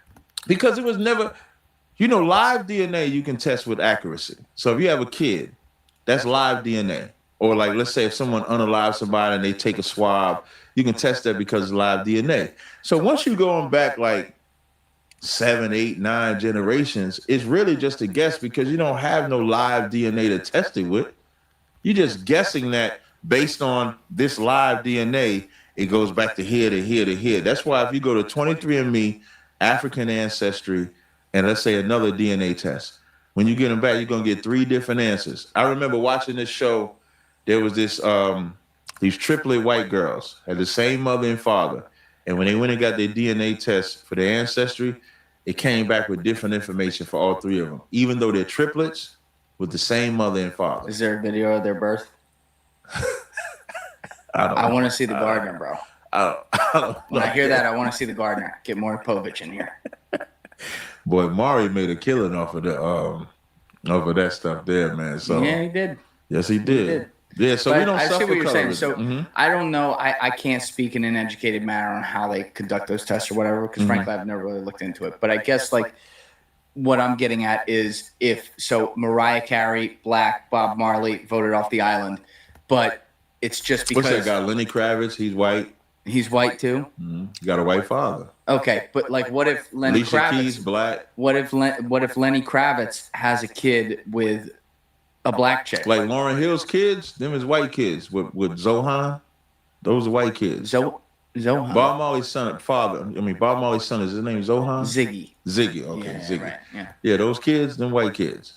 because it was never, live DNA you can test with accuracy. So if you have a kid, that's live DNA. Or like, let's say if someone unalives somebody and they take a swab, you can test that because it's live DNA. So once you going back like 7, 8, 9 generations, it's really just a guess because you don't have no live DNA to test it with. You're just guessing that based on this live DNA, it goes back to here to here to here. That's why if you go to 23andMe, African ancestry, and let's say another DNA test, When you get them back, you're gonna get 3 different answers. I remember watching this show. There was this these triplet white girls had the same mother and father, and when they went and got their DNA test for their ancestry, it came back with different information for all 3 of them, even though they're triplets with the same mother and father. Is there a video of their birth? I want to see the gardener, bro. I don't When I hear that, I want to see the gardener. Get more Povich in here. Boy, Maury made a killing off of that stuff there, man. So Yeah, he did. yes, he did. Yeah, so But we don't I see suffer what you're saying. So colorism. I don't know. I can't speak in an educated manner on how they conduct those tests or whatever, because frankly, I've never really looked into it. But I guess like what I'm getting at is Mariah Carey, black, Bob Marley voted off the island, but it's just because What's that guy? Lenny Kravitz, he's white. he's white too. He got a white father. Okay, but like, what if Lenny Alicia Kravitz? Keys, black. What if Lenny Kravitz has a kid with a black chick? Like Lauryn Hill's kids, them is white kids. With Zohan, those are white kids. Zohan. Bob Marley's son, Bob Marley's son, is his name Zohan? Ziggy. Ziggy, okay, Yeah, Ziggy. right, yeah. Yeah, those kids, them white kids.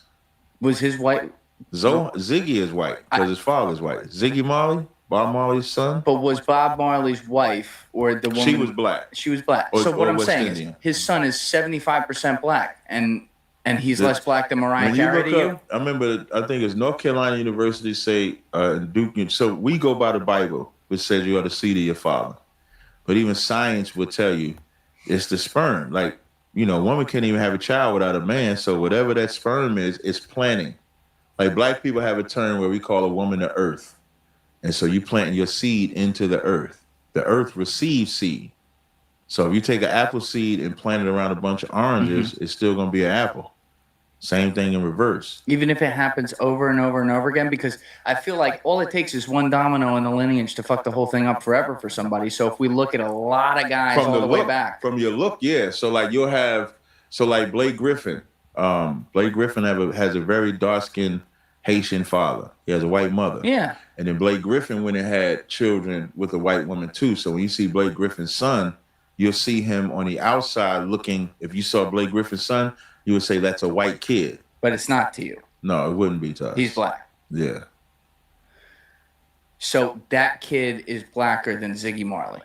Was his white? Ziggy is white because his father's white. Ziggy Marley, Bob Marley's son. But was Bob Marley's wife or the woman? She was black. She was black. Or- So what or I'm West saying Indian. is his son is 75% black, and he's less black than Mariah When you Carey to look you. up, I remember, I think it's North Carolina University say Duke. So we go by the Bible, which says you are the seed of your father. But even science will tell you it's the sperm. Like, woman can't even have a child without a man. So whatever that sperm is, it's planting. Like black people have a term where we call a woman the earth. And so you plant your seed into the earth. The earth receives seed. So if you take an apple seed and plant it around a bunch of oranges, it's still going to be an apple. Same thing in reverse. Even if it happens over and over and over again, because I feel like all it takes is one domino in the lineage to fuck the whole thing up forever for somebody. So if we look at a lot of guys all the way back. From your look, yeah. So like you'll have, like Blake Griffin. Blake Griffin has a very dark-skinned Haitian father. He has a white mother. Yeah. And then Blake Griffin went and had children with a white woman too. So when you see Blake Griffin's son, you'll see him on the outside looking. If you saw Blake Griffin's son, you would say that's a white kid. But it's not to you. No, it wouldn't be to us. He's black. Yeah. So that kid is blacker than Ziggy Marley.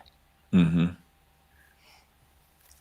Mm-hmm.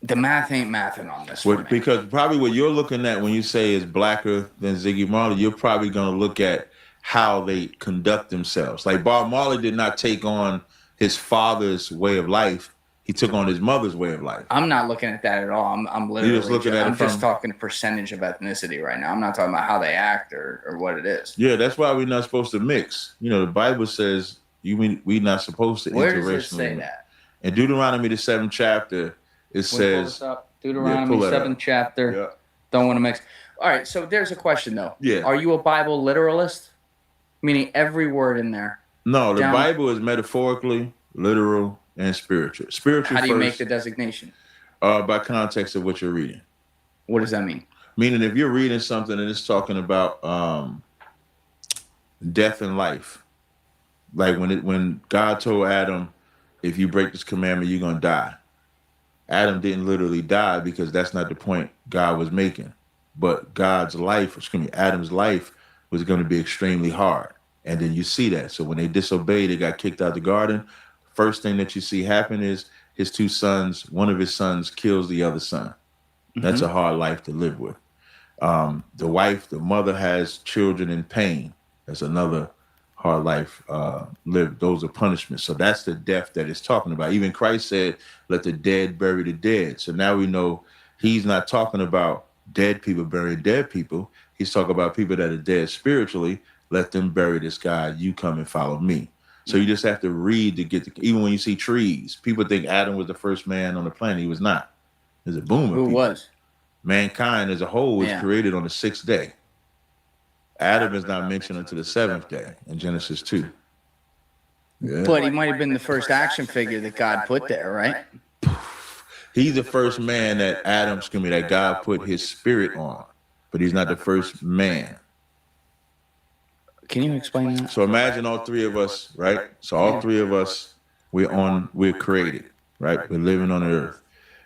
The math ain't mathing on this one. Because probably what you're looking at when you say is blacker than Ziggy Marley, you're probably going to look at how they conduct themselves. Like Bob Marley did not take on his father's way of life. He took on his mother's way of life. I'm not looking at that at all. I'm literally just looking at it I'm just from- talking percentage of ethnicity right now. I'm not talking about how they act or what it is. Yeah, that's why we're not supposed to mix. The Bible says we're not supposed to Where does it interracially say mix. that? In Deuteronomy, the 7th chapter, it says, Deuteronomy pull it 7th up. chapter. Yeah. Don't want to mix. All right, so there's a question though. Yeah. Are you a Bible literalist? Meaning every word in there. No, the Down- Bible is metaphorically, literal, and spiritual. Spiritual How do you make first, the designation? by context of what you're reading. What does that mean? Meaning if you're reading something and it's talking about death and life, like when God told Adam, if you break this commandment, you're going to die. Adam didn't literally die because that's not the point God was making. But Adam's life was going to be extremely hard. And then you see that. So when they disobeyed, they got kicked out the garden. First thing that you see happen is his 2 sons, one of his sons kills the other son. That's a hard life to live with. The mother has children in pain. That's another hard life lived. Those are punishments. So that's the death that it's talking about. Even Christ said, let the dead bury the dead. So now we know he's not talking about dead people burying dead people. He's talking about people that are dead spiritually. Let them bury this guy. You come and follow me. So you just have to read to get even when you see trees, people think Adam was the first man on the planet. He was not. There's a boom of Who people. was? Mankind as a whole was Yeah. created on the 6th day. Adam is not mentioned until the 7th day in Genesis 2. Yeah. But he might have been the first action figure that God put there, right? He's the first man that God put his spirit on, but he's not the first man. Can you explain that? So imagine all 3 of us, right? So all 3 of us, we're created, right? We're living on the earth.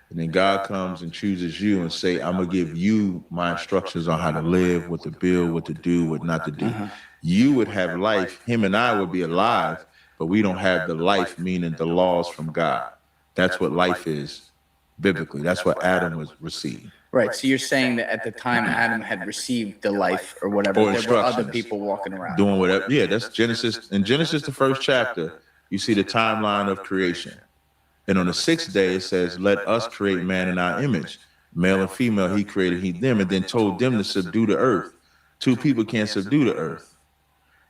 And then God comes and chooses you and say, I'm going to give you my instructions on how to live, what to build, what to do, what not to do. You would have life. Him and I would be alive, but we don't have the life, meaning the laws from God. That's what life is biblically. That's what Adam was received. Right. So you're saying that at the time Adam had received the life or whatever, Or there were other instructions. people walking around. Doing whatever. Yeah, that's Genesis. In Genesis, the first chapter, you see the timeline of creation. And on the sixth day, it says, let us create man in our image. Male and female, he created them, and then told them to subdue the earth. Two people can't subdue the earth.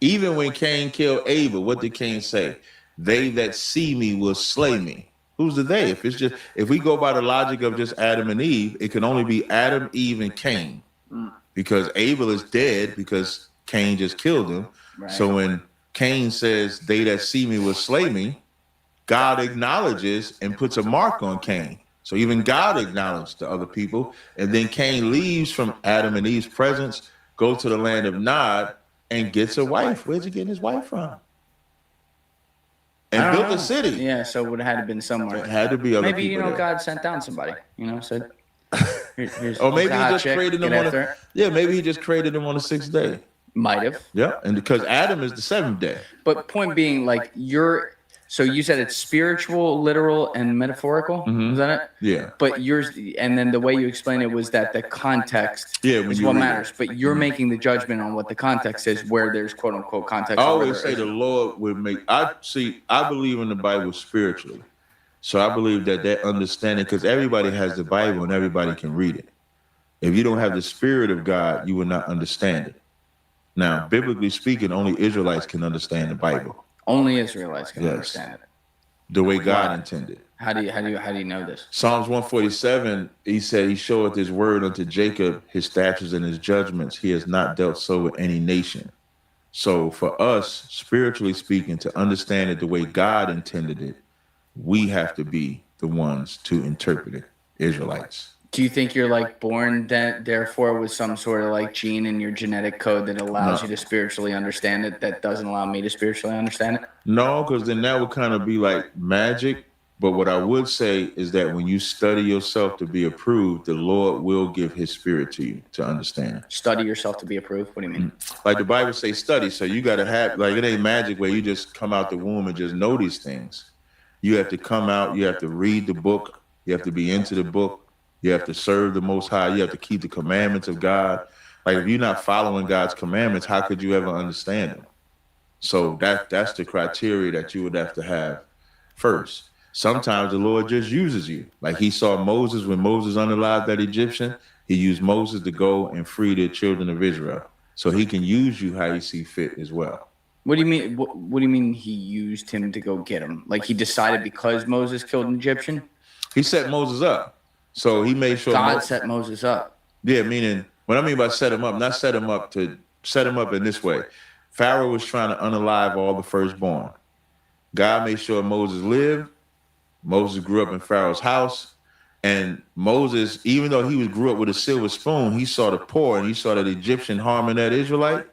Even when Cain killed Abel, what did Cain say? They that see me will slay me. Who's the they? If we go by the logic of just Adam and Eve, it can only be Adam, Eve, and Cain. Because Abel is dead because Cain just killed him. Right. So when Cain says, they that see me will slay me, God acknowledges and puts a mark on Cain. So even God acknowledged the other people. And then Cain leaves from Adam and Eve's presence, goes to the land of Nod, and gets a wife. Where's he getting his wife from? And built a city. Yeah, so it would have had to been somewhere. It had to be other maybe, people. you know, there. God sent down somebody, you know, said, here's Or maybe the he hot just chick, created them get on after the, it. maybe he just created them on the sixth day. Might have. Yeah, and because Adam is the seventh day. But point being, like, so you said it's spiritual, literal, and metaphorical? Is that it? Yeah. But yours, and then the way you explain it was that the context When is you what read matters. But you're making the judgment on what the context is, where there's quote unquote context. I or where always there say the isn't. Lord would make. I believe in the Bible spiritually, so I believe that understanding, because everybody has the Bible and everybody can read it. If you don't have the Spirit of God, you will not understand it. Now, biblically speaking, only Israelites can understand the Bible. Only Israelites can Yes. understand it. The way God intended. How do you know this? Psalms 147, he said, he showeth his word unto Jacob, his statutes and his judgments. He has not dealt so with any nation. So for us, spiritually speaking, to understand it the way God intended it, we have to be the ones to interpret it, Israelites. Do you think you're like born therefore with some sort of like gene in your genetic code that allows you to spiritually understand it that doesn't allow me to spiritually understand it? No, because then that would kind of be like magic. But what I would say is that when you study yourself to be approved, the Lord will give his spirit to you to understand. Study yourself to be approved? What do you mean? Like the Bible says study. So you got to have, like, it ain't magic where you just come out the womb and just know these things. You have to come out, you have to read the book, you have to be into the book. You have to serve the Most High. You have to keep the commandments of God. Like, if you're not following God's commandments, how could you ever understand them? So that's the criteria that you would have to have first. Sometimes the Lord just uses you. Like he saw Moses when Moses unalived that Egyptian. He used Moses to go and free the children of Israel. So he can use you how he see fit as well. What do you mean? What do you mean he used him to go get him? Like he decided because Moses killed an Egyptian? He set Moses up. So he made sure God set Moses up. Yeah, meaning what I mean by set him up, not set him up to set him up in this way. Pharaoh was trying to unalive all the firstborn. God made sure Moses lived. Moses grew up in Pharaoh's house. And Moses, even though he grew up with a silver spoon, he saw the poor and he saw that Egyptian harming that Israelite.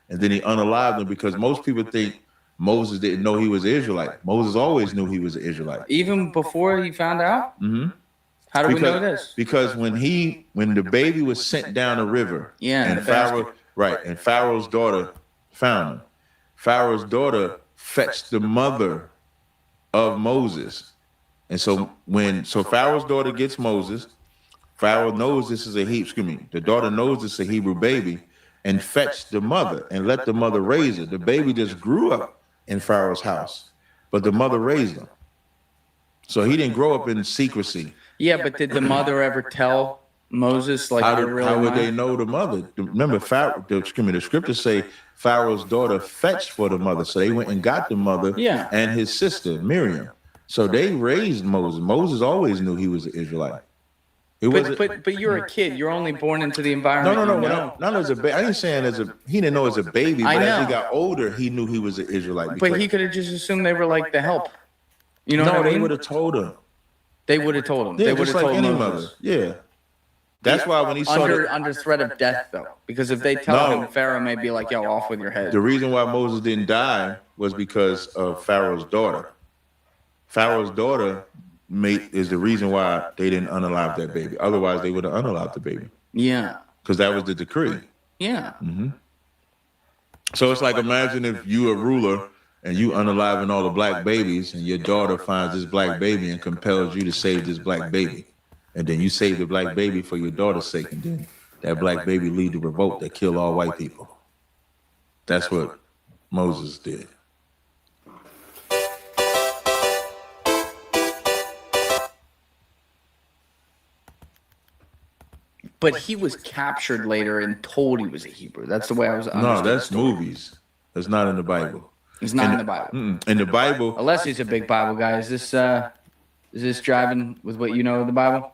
And then he unalived them because most people think Moses didn't know he was an Israelite. Moses always knew he was an Israelite. Even before he found out? Mm-hmm. How do we know this? Because when the baby was sent down the river, and Pharaoh's daughter found him. Pharaoh's daughter fetched the mother of Moses. And so Pharaoh's daughter gets Moses, Pharaoh knows this is the daughter knows this is a Hebrew baby, and fetched the mother and let the mother raise it. The baby just grew up in Pharaoh's house, but the mother raised him. So he didn't grow up in secrecy. Yeah, but did the mother ever tell Moses like how would they know the mother? Remember, the scriptures say Pharaoh's daughter fetched for the mother, so they went and got the mother and his sister Miriam. So they raised Moses. Moses always knew he was an Israelite. But you're a kid. You're only born into the environment. No. Not as a baby. I ain't saying he didn't know as a baby, but as he got older, he knew he was an Israelite. But he could have just assumed they were like the help. You know what I mean? They would have told him. They would have told him. Yeah, they would just have like told any Moses. mother. Yeah. That's why when he saw under threat of death, though, because if they tell him, Pharaoh may be like, "Yo, off with your head." The reason why Moses didn't die was because of Pharaoh's daughter. Pharaoh's daughter is the reason why they didn't unalive that baby. Otherwise, they would have unalived the baby. Yeah. Because that was the decree. Yeah. So it's like, imagine if you a ruler and you unaliving all the black babies, and your daughter finds this black baby and compels you to save this black baby. And then you save the black baby for your daughter's sake, and then that black baby lead to revolt that kill all white people. That's what Moses did. But he was captured later and told he was a Hebrew. That's the way I was No, that's movies. That's not in the Bible. It's not in the Bible. In the Bible, Unless he's a big Bible guy. Is this driving with what you know of the Bible?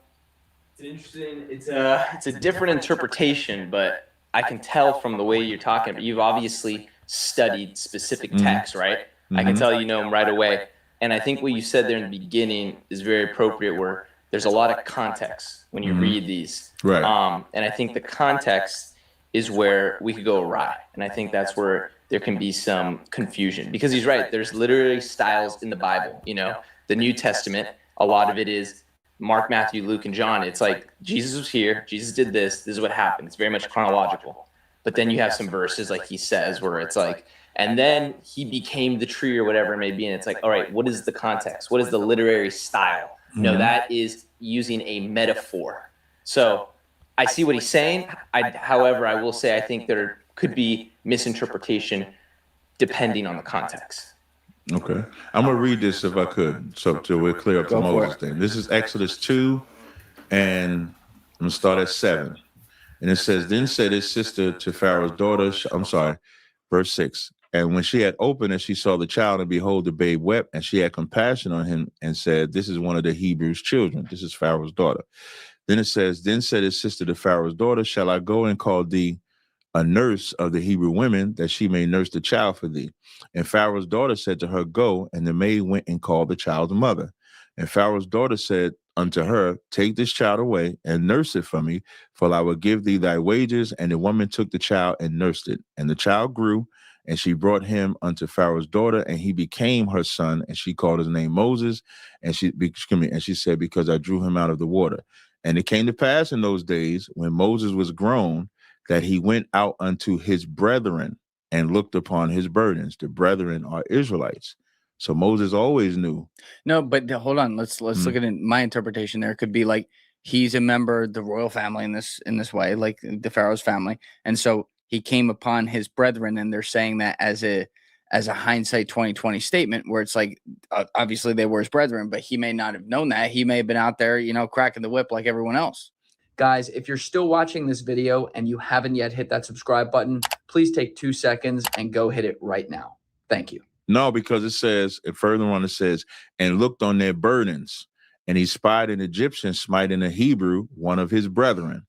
It's interesting. It's a different interpretation, but I can tell from the way you're talking. But you've obviously studied specific texts, right? I can tell you know them right away. And I think what you said there in the beginning is very appropriate. Where there's a lot of context when you read these, right? And I think the context is where we could go awry, and I think that's where there can be some confusion, because he's right. There's literally styles in the Bible. You know, the New Testament, a lot of it is Mark, Matthew, Luke, and John. It's like Jesus was here, Jesus did this is what happened. It's very much chronological. But then you have some verses, like he says, where it's like, and then he became the tree or whatever it may be. And it's like, all right, what is the context? What is the literary style? No, that is using a metaphor. So I see what he's saying. However, I will say I think there could be misinterpretation depending on the context. Okay. I'm going to read this if I could, so till we're clear up the Moses thing. This is Exodus 2, and I'm going to start at 7. And it says, then said his sister to Pharaoh's daughter, verse 6. And when she had opened and she saw the child, and behold, the babe wept, and she had compassion on him and said, this is one of the Hebrews' children. This is Pharaoh's daughter. Then it says, then said his sister to Pharaoh's daughter, shall I go and call thee a nurse of the Hebrew women, that she may nurse the child for thee? And Pharaoh's daughter said to her, go. And the maid went and called the child's mother. And Pharaoh's daughter said unto her, take this child away and nurse it for me, for I will give thee thy wages. And the woman took the child and nursed it. And the child grew, and she brought him unto Pharaoh's daughter, and he became her son. And she called his name Moses. And she said, because I drew him out of the water. And it came to pass in those days, when Moses was grown, that he went out unto his brethren and looked upon his burdens. The brethren are Israelites. So Moses always knew. No, but hold on. Let's look at it. My interpretation there could be like he's a member of the royal family in this way, like the Pharaoh's family, and so he came upon his brethren, and they're saying that as a hindsight 2020 statement, where it's like obviously they were his brethren, but he may not have known that. He may have been out there, cracking the whip like everyone else. Guys, if you're still watching this video and you haven't yet hit that subscribe button, please take 2 seconds and go hit it right now. Thank you. No, because it says, and further on it says, and looked on their burdens, and he spied an Egyptian smiting a Hebrew, one of his brethren.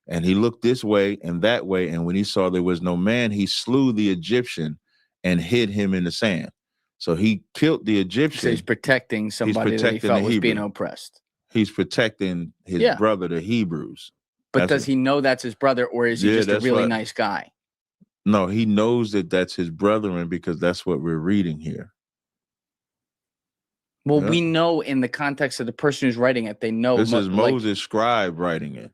And he looked this way and that way, and when he saw there was no man, he slew the Egyptian and hid him in the sand. So he killed the Egyptian. So he's protecting somebody that he felt was being oppressed. He's protecting his brother, the Hebrews. But does he know that's his brother, or is he just a really nice guy? No, he knows that that's his brethren, because that's what we're reading here. Well, we know in the context of the person who's writing it, they know. This is Moses' scribe writing it.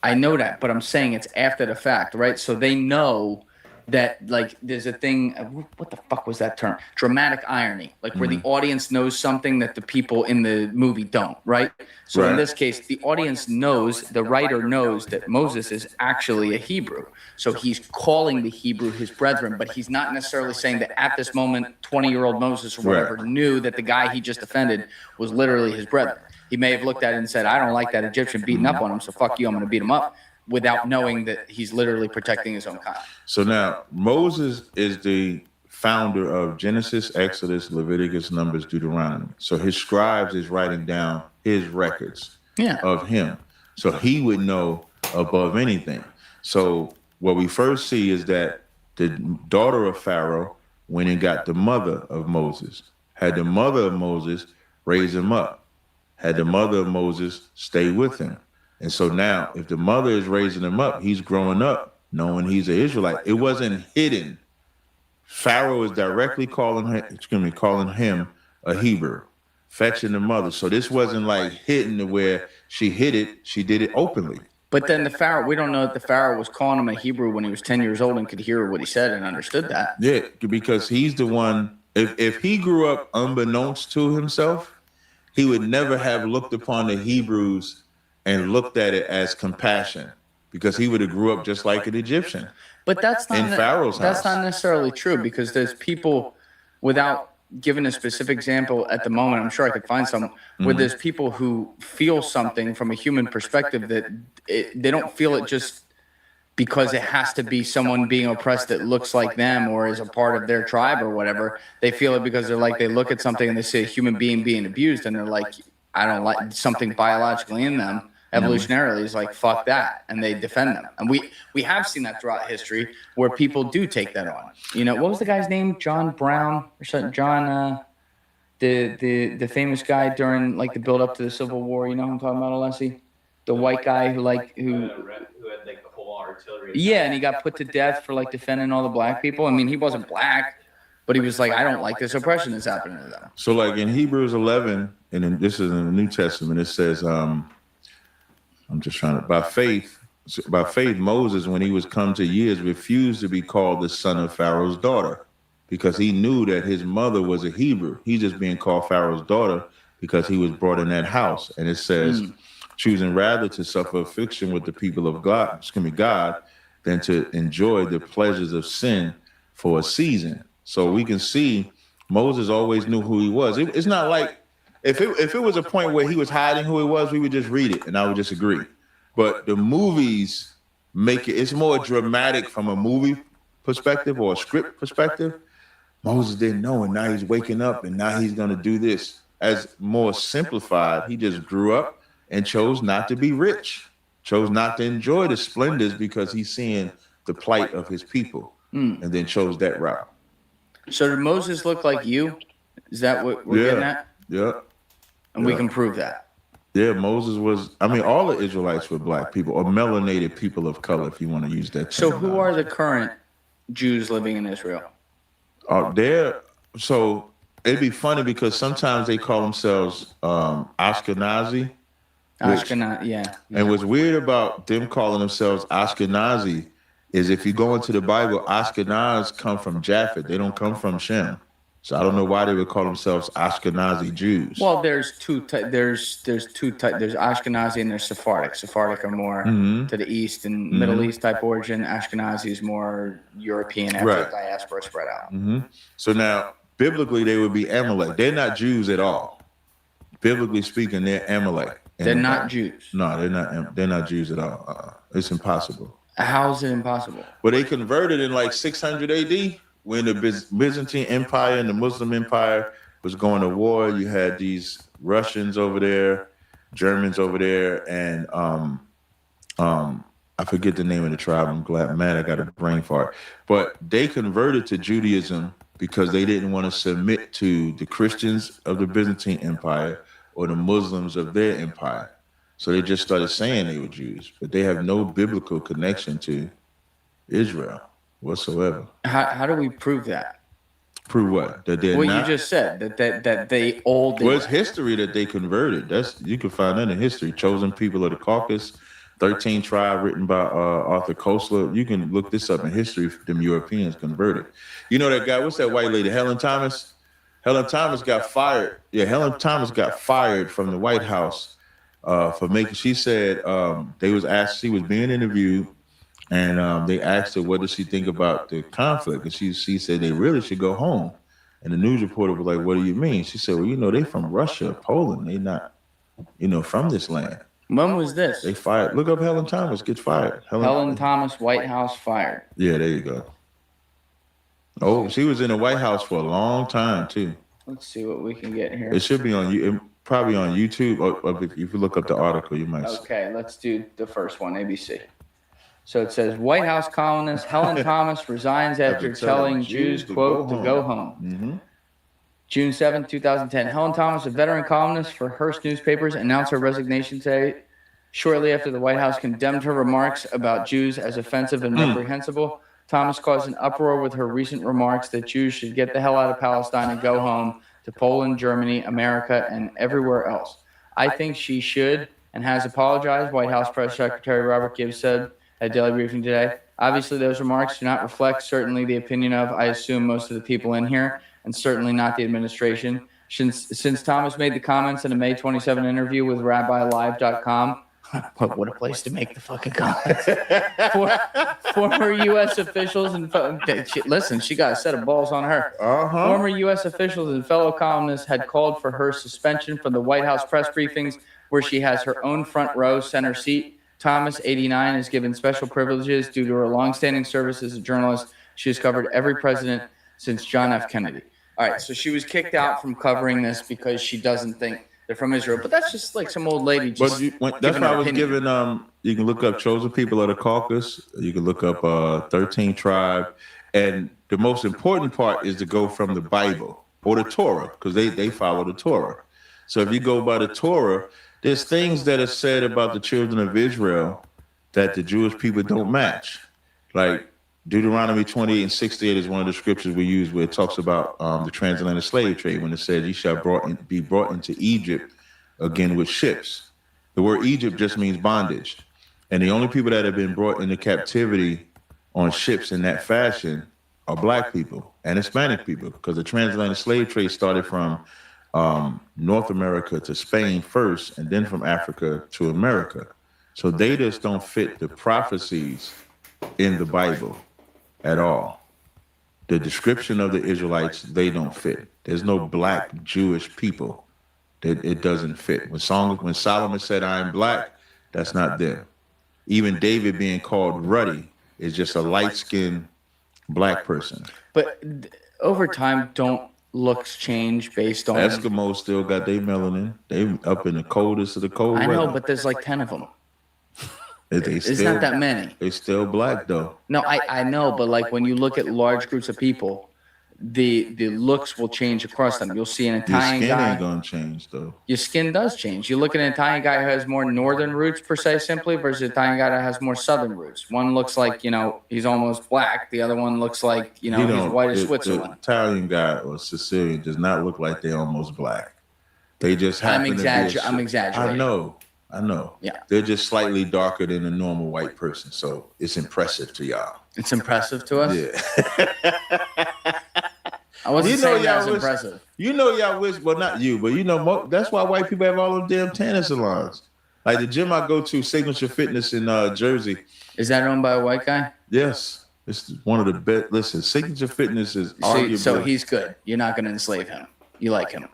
I know that, but I'm saying it's after the fact, right? So they know that, like, there's a thing, what the fuck was that term? Dramatic irony, like where the audience knows something that the people in the movie don't, right? So in this case, the audience knows, the writer knows that Moses is actually a Hebrew. So he's calling the Hebrew his brethren, but he's not necessarily saying that at this moment, 20-year-old Moses or whatever knew that the guy he just offended was literally his brethren. He may have looked at it and said, I don't like that Egyptian beating up on him, so fuck you, I'm going to beat him up, without knowing that he's literally protecting his own kind. So now, Moses is the founder of Genesis, Exodus, Leviticus, Numbers, Deuteronomy. So his scribes is writing down his records of him. So he would know above anything. So what we first see is that the daughter of Pharaoh went and got the mother of Moses, had the mother of Moses raise him up, had the mother of Moses stay with him. And so now, if the mother is raising him up, he's growing up knowing he's an Israelite. It wasn't hidden. Pharaoh is directly calling him a Hebrew. fetching the mother. So this wasn't like hidden to where she hid it. She did it openly. But then the Pharaoh, we don't know that the Pharaoh was calling him a Hebrew when he was 10 years old and could hear what he said and understood that. Yeah, because he's the one, if he grew up unbeknownst to himself, he would never have looked upon the Hebrews and looked at it as compassion, because he would have grew up just like an Egyptian. But that's not In Pharaoh's that's house. not necessarily true, because there's people, without giving a specific example at the moment, I'm sure I could find some, where there's people who feel something from a human perspective that they don't feel it just because it has to be someone being oppressed that looks like them or is a part of their tribe or whatever. They feel it because they're like, they look at something and they see a human being being abused and they're like, I don't like something biologically in them. Evolutionarily is like, fuck that, and they defend them. And we have seen that throughout history where people do take that on. You know, what was the guy's name? John Brown or something? John, the famous guy during like the build up to the Civil War. You know who I'm talking about, Alessi? The white guy who had like the whole artillery. Yeah, and he got put to death for like defending all the black people. I mean, he wasn't black, but he was like, I don't like this oppression that's happening to them. So like in Hebrews 11, and then this is in the New Testament, it says, I'm just trying to, by faith, Moses, when he was come to years, refused to be called the son of Pharaoh's daughter because he knew that his mother was a Hebrew. He's just being called Pharaoh's daughter because he was brought in that house. And it says, choosing rather to suffer affliction with the people of God, than to enjoy the pleasures of sin for a season. So we can see Moses always knew who he was. It's not like, if it was a point where he was hiding who he was, we would just read it and I would just agree. But the movies make it's more dramatic from a movie perspective or a script perspective. Moses didn't know, and now he's waking up, and now he's going to do this. As more simplified, he just grew up and chose not to be rich, chose not to enjoy the splendors because he's seeing the plight of his people, and then chose that route. So did Moses look like you? Is that what we're getting at? Yeah. And we can prove that. Yeah, Moses was, I mean, all the Israelites were black people or melanated people of color, if you want to use that term. So who are the current Jews living in Israel? So it'd be funny because sometimes they call themselves Ashkenazi. Ashkenazi, yeah. And what's weird about them calling themselves Ashkenazi is if you go into the Bible, Ashkenaz come from Japheth. They don't come from Shem. So I don't know why they would call themselves Ashkenazi Jews. Well, there's two types. There's Ashkenazi and there's Sephardic. Sephardic are more to the east and Middle East type origin. Ashkenazi is more European after diaspora spread out. So now, biblically, they would be Amalek. They're not Jews at all. Biblically speaking, they're Amalek. They're not Jews. No, they're not. They're not Jews at all. It's impossible. How is it impossible? Well, they converted in like 600 AD. When the Byzantine Empire and the Muslim Empire was going to war, you had these Russians over there, Germans over there, and I forget the name of the tribe. I'm mad I got a brain fart. But they converted to Judaism because they didn't want to submit to the Christians of the Byzantine Empire or the Muslims of their empire. So they just started saying they were Jews, but they have no biblical connection to Israel whatsoever. How do we prove that? Prove what? That they're what not? You just said that they old. Well, it's history that they converted. You can find that in history. Chosen people of the Caucasus, 13 tribe, written by Arthur Koestler. You can look this up in history. Them Europeans converted. You know that guy? What's that white lady? Helen Thomas. Helen Thomas got fired. Yeah, Helen Thomas got fired from the White House for making. She said they was asked. She was being interviewed. And they asked her, what does she think about the conflict? And she said they really should go home. And the news reporter was like, what do you mean? She said, well, they from Russia, Poland. They not, from this land. When was this? They fired. Look up Helen Thomas, gets fired. Helen Thomas, White House, fired. Yeah, there you go. Oh, she was in the White House for a long time, too. Let's see what we can get here. It should be on you. Probably on YouTube. Or if you look up the article, you might see. Okay, let's do the first one, ABC. So it says, White House columnist Helen Thomas resigns after telling Jews, quote, to go home. June 7, 2010. Helen Thomas, a veteran columnist for Hearst newspapers, announced her resignation today, shortly after the White House condemned her remarks about Jews as offensive and reprehensible. Thomas caused an uproar with her recent remarks that Jews should get the hell out of Palestine and go home to Poland, Germany, America, and everywhere else. I think she should and has apologized, White House Press Secretary Robert Gibbs said at Daily Briefing today. Obviously, those remarks do not reflect certainly the opinion of, I assume, most of the people in here, and certainly not the administration. Since Thomas made the comments in a May 27 interview with RabbiLive.com, what a place to make the fucking comments. Former U.S. officials and listen, she got a set of balls on her. Former U.S. officials and fellow columnists had called for her suspension from the White House press briefings, where she has her own front row center seat. Thomas, 89, is given special privileges due to her longstanding service as a journalist. She has covered every president since John F. Kennedy. All right, so she was kicked out from covering this because she doesn't think they're from Israel. But that's just like some old lady just that's why I was giving, you can look up Chosen People of the Caucus. You can look up 13 Tribe. And the most important part is to go from the Bible or the Torah, because they follow the Torah. So if you go by the Torah, there's things that are said about the children of Israel that the Jewish people don't match. Like Deuteronomy 28:68 is one of the scriptures we use where it talks about the transatlantic slave trade, when it says, "Ye shall be brought into Egypt again with ships." The word Egypt just means bondage. And the only people that have been brought into captivity on ships in that fashion are black people and Hispanic people, because the transatlantic slave trade started from North America to Spain first, and then from Africa to America. So they just don't fit the prophecies in the Bible at all. The description of the Israelites, they don't fit. There's no black Jewish people. It doesn't fit. When Solomon said, "I am black," that's not them. Even David being called ruddy is just a light-skinned black person. But over time, don't looks change based on Eskimos still got their melanin. They up in the coldest of the cold I know, weather. but there's like 10 of them. It's still, not that many. They still black though. No, I know, but like when you look at large groups of people, the looks will change across them. You'll see an Your Italian skin guy. ain't gonna change though. Your skin does change. You look at an Italian guy who has more northern roots per se, simply, versus an Italian guy that has more southern roots. One looks like, he's almost black. The other one looks like, he's white as Switzerland. The Italian guy or Sicilian does not look like they're almost black. They just happen to be. I'm exaggerating. I know. Yeah. They're just slightly darker than a normal white person, so it's impressive to y'all. It's impressive to us. Yeah. I wasn't saying that was impressive. Y'all wish, well, not you, but that's why white people have all them damn tanning salons. Like the gym I go to, Signature Fitness in Jersey. Is that owned by a white guy? Yes. It's one of the best. Listen, Signature Fitness is arguably. So he's good. You're not going to enslave him. You like him.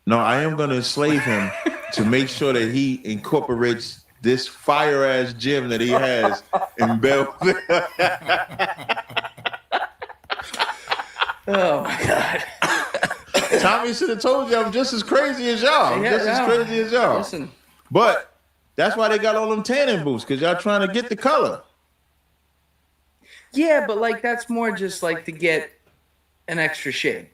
No, I am going to enslave him to make sure that he incorporates this fire-ass gym that he has in Belleville. Oh, my God. Tommy should have told you I'm just as crazy as y'all. As crazy as y'all. Listen. But that's why they got all them tanning booths, because y'all trying to get the color. Yeah, but like that's more just like to get an extra shade.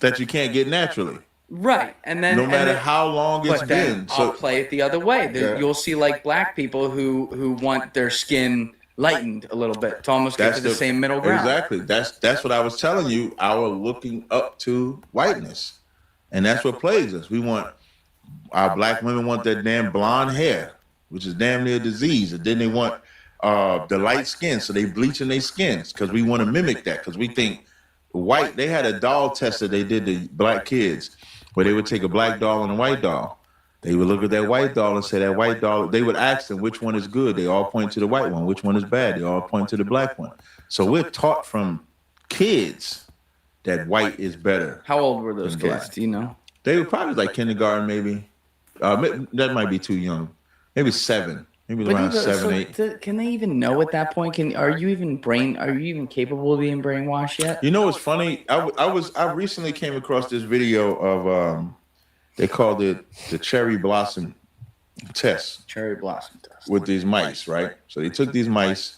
That you can't get naturally. Right. And then no matter how long it's been. I'll play it the other way. You'll see like black people who want their skin lightened a little bit to almost get to the same middle ground. Exactly. That's what I was telling you. Our looking up to whiteness. And that's what plagues us. Our black women want that damn blonde hair, which is damn near a disease. And then they want the light skin, so they bleaching their skins because we want to mimic that, because we think white. They had a doll test that they did to black kids where they would take a black doll and a white doll. They would look at that white doll and say that white doll, they would ask them which one is good. They all point to the white one. Which one is bad? They all point to the black one. So we're taught from kids that white is better. How old were those kids? Do you know? They were probably like kindergarten, maybe. That might be too young. Maybe 7. Maybe around 7, 8. Can they even know at that point? Are you even capable of being brainwashed yet? You know what's funny? I recently came across this video of they called it the cherry blossom test. Cherry blossom test. With these mice, right? So they took these mice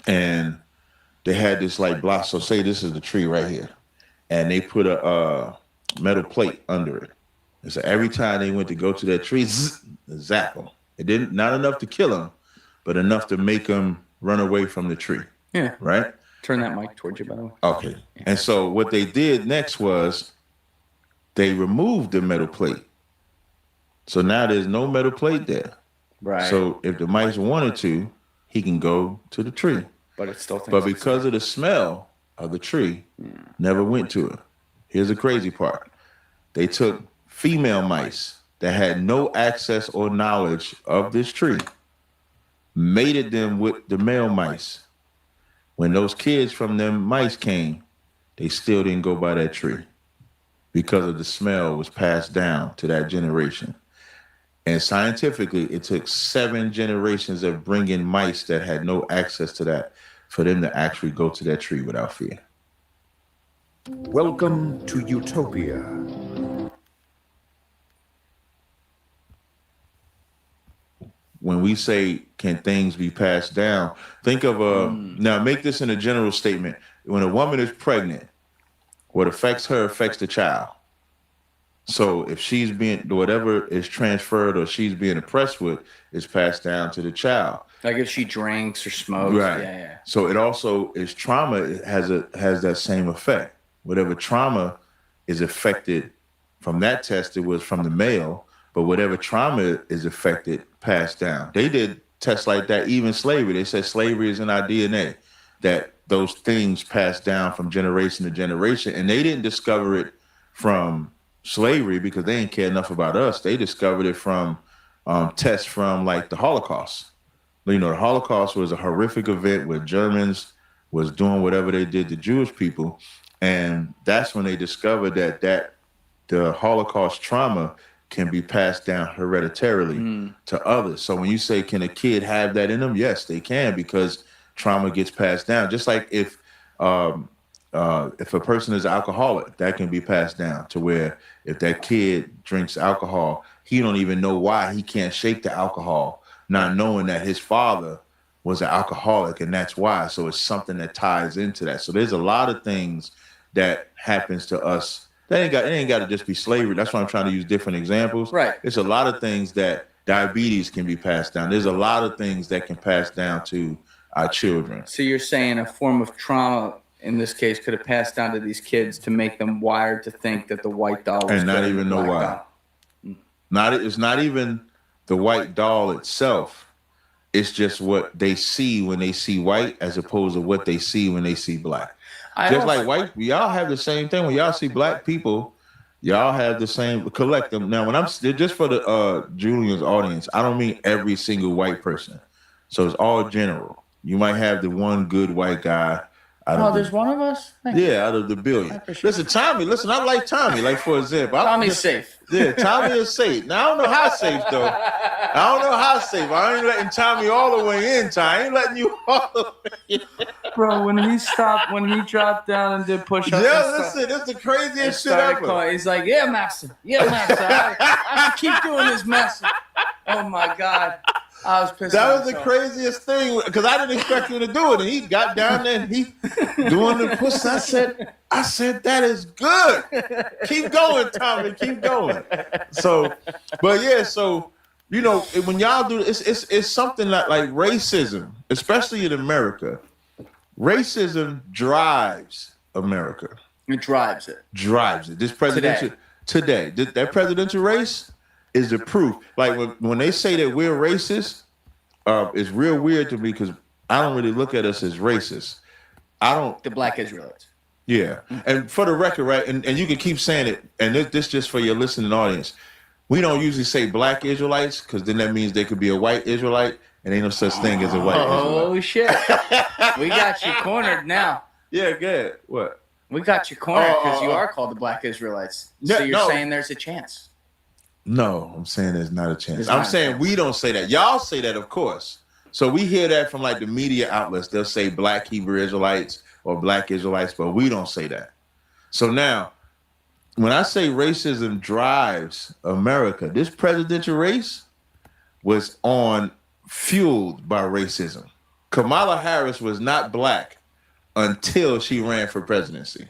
and they had this like blossom. So say this is the tree right here. And they put a metal plate under it. And so every time they went to go to that tree, zap them. It didn't, not enough to kill them, but enough to make them run away from the tree. Yeah. Right? Turn that mic towards you, by the way. Okay. And so what they did next was they removed the metal plate. So now there's no metal plate there. Right. So if the mice wanted to, he can go to the tree. But it still. But because of the smell of the tree, never went to it. Here's the crazy part. They took female mice that had no access or knowledge of this tree, mated them with the male mice. When those kids from them mice came, they still didn't go by that tree because of the smell was passed down to that generation. And scientifically, it took 7 generations of bringing mice that had no access to that for them to actually go to that tree without fear. Welcome to Utopia. When we say, can things be passed down? Think of now make this in a general statement. When a woman is pregnant, what affects her affects the child. So if she's being, whatever is transferred or she's being oppressed with is passed down to the child. Like if she drinks or smokes. Right. Yeah. So it also is trauma. It has that same effect. Whatever trauma is affected from that test, it was from the male, but whatever trauma is affected, passed down. They did tests like that, even slavery. They said slavery is in our DNA, that those things passed down from generation to generation. And they didn't discover it from slavery because they didn't care enough about us. They discovered it from tests from like the Holocaust. You know, the Holocaust was a horrific event where Germans was doing whatever they did to Jewish people. And that's when they discovered that the Holocaust trauma can be passed down hereditarily to others. So when you say, can a kid have that in them? Yes, they can, because trauma gets passed down. Just like if a person is alcoholic, that can be passed down to where if that kid drinks alcohol, he don't even know why he can't shake the alcohol, not knowing that his father was an alcoholic and that's why. So it's something that ties into that. So there's a lot of things that happens to us. It ain't got to just be slavery. That's why I'm trying to use different examples. Right. It's a lot of things that diabetes can be passed down. There's a lot of things that can pass down to our children. So you're saying a form of trauma in this case could have passed down to these kids to make them wired to think that the white doll was And not good even the know black why. doll. It's not even the white doll itself. It's just what they see when they see white as opposed to what they see when they see black. Like white, we all have the same thing. When y'all see black people, y'all have the same collective. Now, when I'm just for the Julian's audience, I don't mean every single white person. So it's all general. You might have the one good white guy. There's one of us? Out of the billion. Listen, Tommy, I like Tommy. Like, for example. Tommy's safe. Yeah, Tommy is safe. Now, I don't know how safe, though. I ain't letting Tommy all the way in, Tommy. I ain't letting you all the way in. Bro, when he dropped down and did push-ups. Yeah, listen, it's the craziest shit ever. He's like, yeah, master. I can keep doing this, master. Oh, my God. I was pissed. That was the craziest thing because I didn't expect him to do it, and he got down there and he doing the push. I said that is good. Keep going, Tommy. Keep going. So, but yeah, so you know when y'all do it's something like racism, especially in America. Racism drives America. It drives it. This presidential today that presidential race is the proof. Like when they say that we're racist, it's real weird to me because I don't really look at us as racist. The black Israelites. Yeah. And for the record, right, and you can keep saying it, and this just for your listening audience. We don't usually say black Israelites because then that means they could be a white Israelite, and ain't no such thing as a white Israelite. Oh, shit. We got you cornered now. Yeah, good. What? We got you cornered because you are called the black Israelites. So you're saying there's a chance. No, I'm saying there's not a chance. I'm saying we don't say that. Y'all say that, of course. So we hear that from like the media outlets. They'll say black Hebrew Israelites or black Israelites, but we don't say that. So now, when I say racism drives America, this presidential race was fueled by racism. Kamala Harris was not black until she ran for presidency.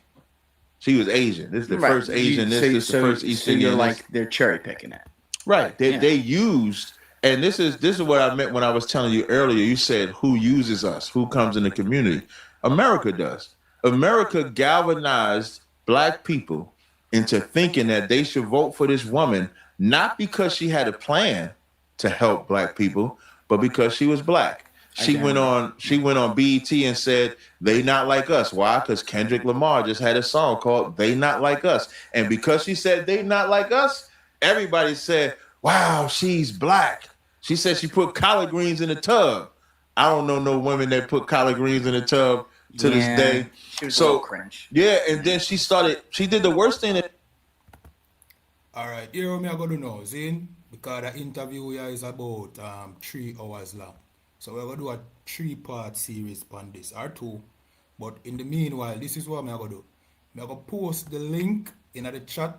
She was Asian. This is the first Asian. This is the first East Indian. So you're like they're cherry picking it. Right. They used, and this is what I meant when I was telling you earlier. You said who uses us, who comes in the community. America does. America galvanized black people into thinking that they should vote for this woman, not because she had a plan to help black people, but because she was black. She went on BET and said, "They not like us." Why? Because Kendrick Lamar just had a song called "They Not Like Us." And because she said they not like us, everybody said, "Wow, she's black." She said she put collard greens in the tub. I don't know no women that put collard greens in the tub to this day. She was a little cringe. Yeah, and then she did the worst thing that. All right, here what me I go do now, Zin, because the interview here is about 3 hours long. So we're gonna do a 3-part series on this, or 2. But in the meanwhile, this is what I'm gonna do. I'm gonna post the link in the chat.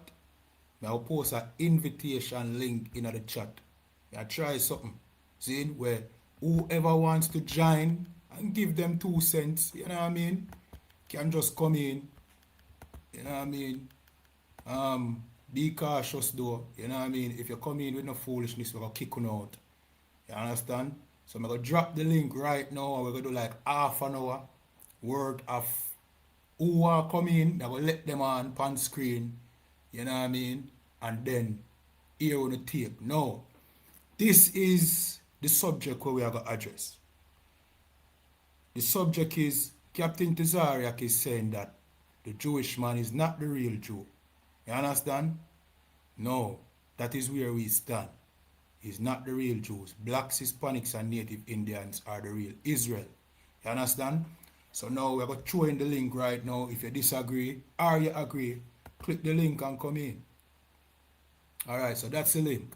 I'm gonna post an invitation link in the chat. I try something, see, where whoever wants to join and give them 2 cents, you know what I mean, can just come in, you know what I mean. Be cautious though, you know what I mean. If you come in with no foolishness, we're gonna kick you out. You understand? So I'm gonna drop the link right now. We're gonna do like half an hour worth of who want come in. I'm gonna let them on screen, you know what I mean, and then here on the tape. No. This is the subject where we are going to address. The subject is Captain Tazaryach is saying that the Jewish man is not the real Jew. You understand? No, that is where we stand. He's not the real Jews. Blacks, Hispanics, and Native Indians are the real Israel. You understand? So now we're going to throw in the link right now. If you disagree or you agree, click the link and come in. All right, so that's the link.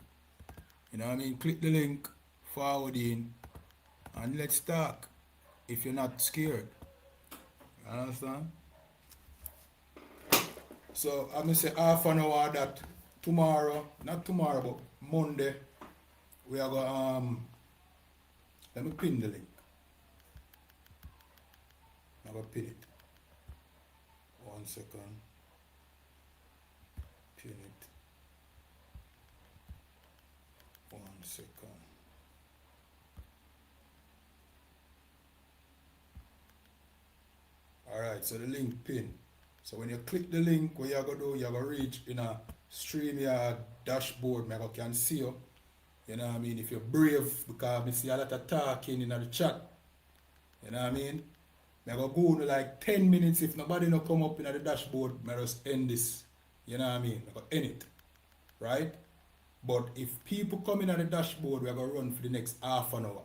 You know what I mean? Click the link, forward in, and let's talk. If you're not scared. You understand? So I'm going to say half an hour that tomorrow, not tomorrow, but Monday, we are going let me pin the link. I'm going to pin it. 1 second. Pin it. 1 second. Alright, so the link pin. So when you click the link, what you're going to do, you're going to reach in a StreamYard dashboard. I can see you. You know what I mean? If you're brave, because I see a lot of talking in the chat. You know what I mean? I'm going to go to like 10 minutes. If nobody no come up in the dashboard, I just end this. You know what I mean? I'm going to end it. Right? But if people come in at the dashboard, we're going to run for the next half an hour.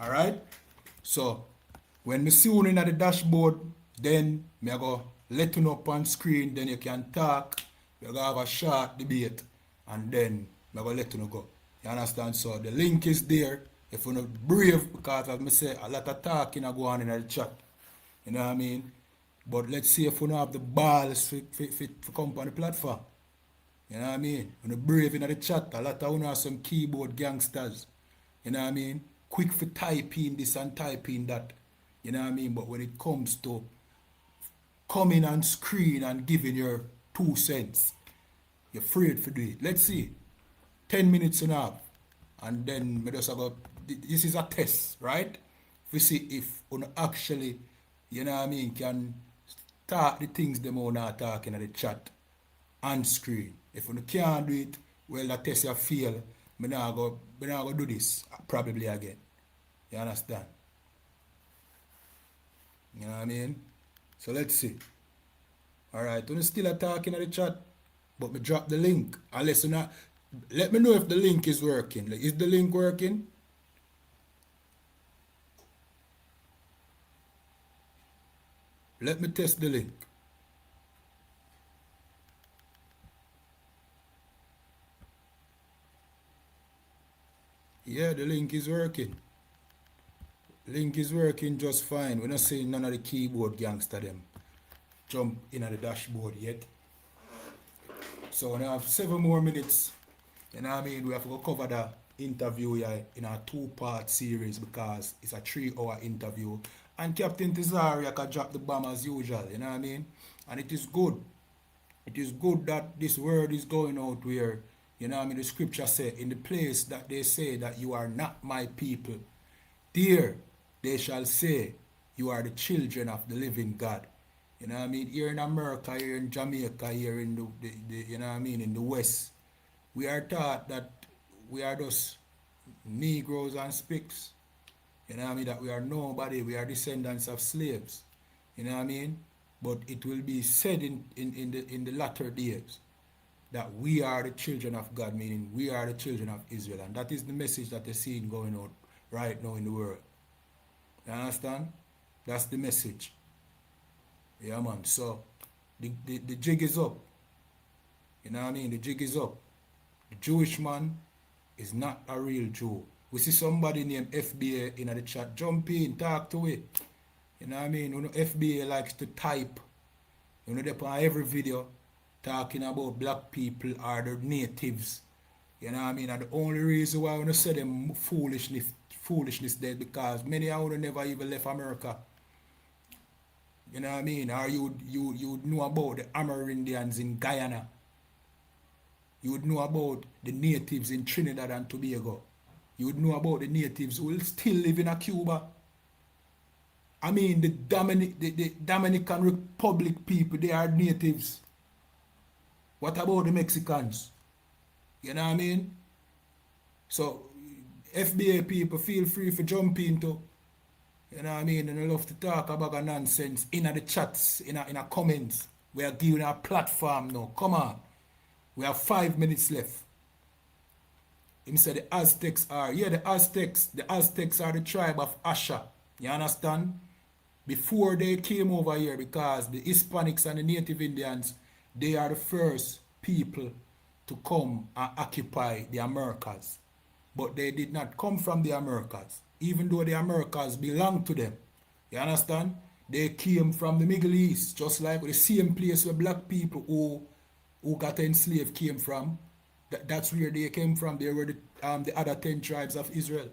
Alright? So, when we see you in at the dashboard, then I'm going to let you know on screen, then you can talk. We're going to have a short debate, and then I'm going to let you know go. You understand? So, the link is there. If you're not brave, because as I say, a lot of talking are going on in the chat. You know what I mean? But let's see if we don't have the balls to come on the platform. You know what I mean? When you're brave in the chat, a lot of you know some keyboard gangsters. You know what I mean? Quick for typing this and typing that. You know what I mean? But when it comes to coming on screen and giving your 2 cents, you're afraid to do it. Let's see. 10 minutes and a half. And then we just go, this is a test, right? We see if we actually, you know what I mean, can start the things them on are talking in the chat on screen. If we can't do it, well, the test you fail, we not go do this probably again. You understand? You know what I mean? So let's see. Alright, we're still talking in the chat, but we drop the link. Unless you not, let me know if the link is working. Like, is the link working? Let me test the link. Yeah, the link is working. Link is working just fine. We're not seeing none of the keyboard gangster them jump in at the dashboard yet. So we have 7 more minutes. You know what I mean? We have to go cover the interview here in a 2-part series because it's a 3-hour interview. And Captain Tazaryach can drop the bomb as usual, you know what I mean? And it is good. It is good that this word is going out where, you know what I mean, the scripture say, in the place that they say that you are not my people, there they shall say, You are the children of the living God. You know what I mean? Here in America, here in Jamaica, here in the you know what I mean, in the West, we are taught that we are just Negroes and Spics. You know what I mean? That we are nobody, we are descendants of slaves. You know what I mean? But it will be said in the latter days that we are the children of God, meaning we are the children of Israel. And that is the message that you're seeing going on right now in the world. You understand? That's the message. Yeah, man. So the jig is up. You know what I mean? The jig is up. The Jewish man is not a real Jew. We see somebody named FBA in the chat. Jump in, talk to it. You know what I mean? You know, FBA likes to type. You know, they're on every video talking about black people are the natives. You know what I mean? And the only reason why I want to say them foolishness there because many of them never even left America. You know what I mean? Or you know about the Amerindians in Guyana. You would know about the natives in Trinidad and Tobago. You would know about the natives who will still live in Cuba. I mean, the Dominican Republic people, they are natives. What about the Mexicans? You know what I mean? So, FBA people, feel free to jump into, you know what I mean, and I love to talk about a nonsense in the chats, in a comments. We are giving a platform now. Come on. We have 5 minutes left. He said the Aztecs are, the Aztecs are the tribe of Asha. You understand? Before they came over here, because the Hispanics and the Native Indians, they are the first people to come and occupy the Americas. But they did not come from the Americas, even though the Americas belong to them. You understand? They came from the Middle East, just like the same place where black people who got enslaved came from. That's where they came from. They were the other 10 tribes of Israel.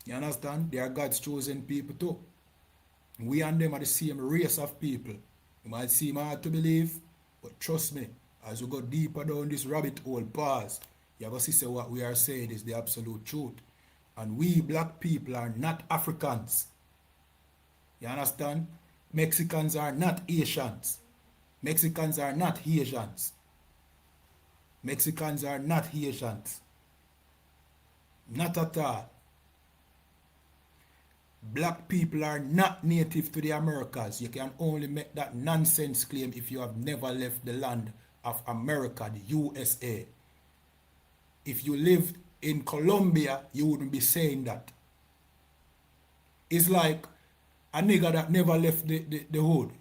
You understand? They are God's chosen people too. We and them are the same race of people. You might seem hard to believe, but trust me, as we go deeper down this rabbit hole, you're going to see what we are saying is the absolute truth. And we black people are not Africans. You understand? Mexicans are not Asians. Mexicans are not Asians. Mexicans are not Haitians. Not at all. Black people are not native to the Americas. You can only make that nonsense claim if you have never left the land of America, the USA. If you lived in Colombia, you wouldn't be saying that. It's like a nigga that never left the hood.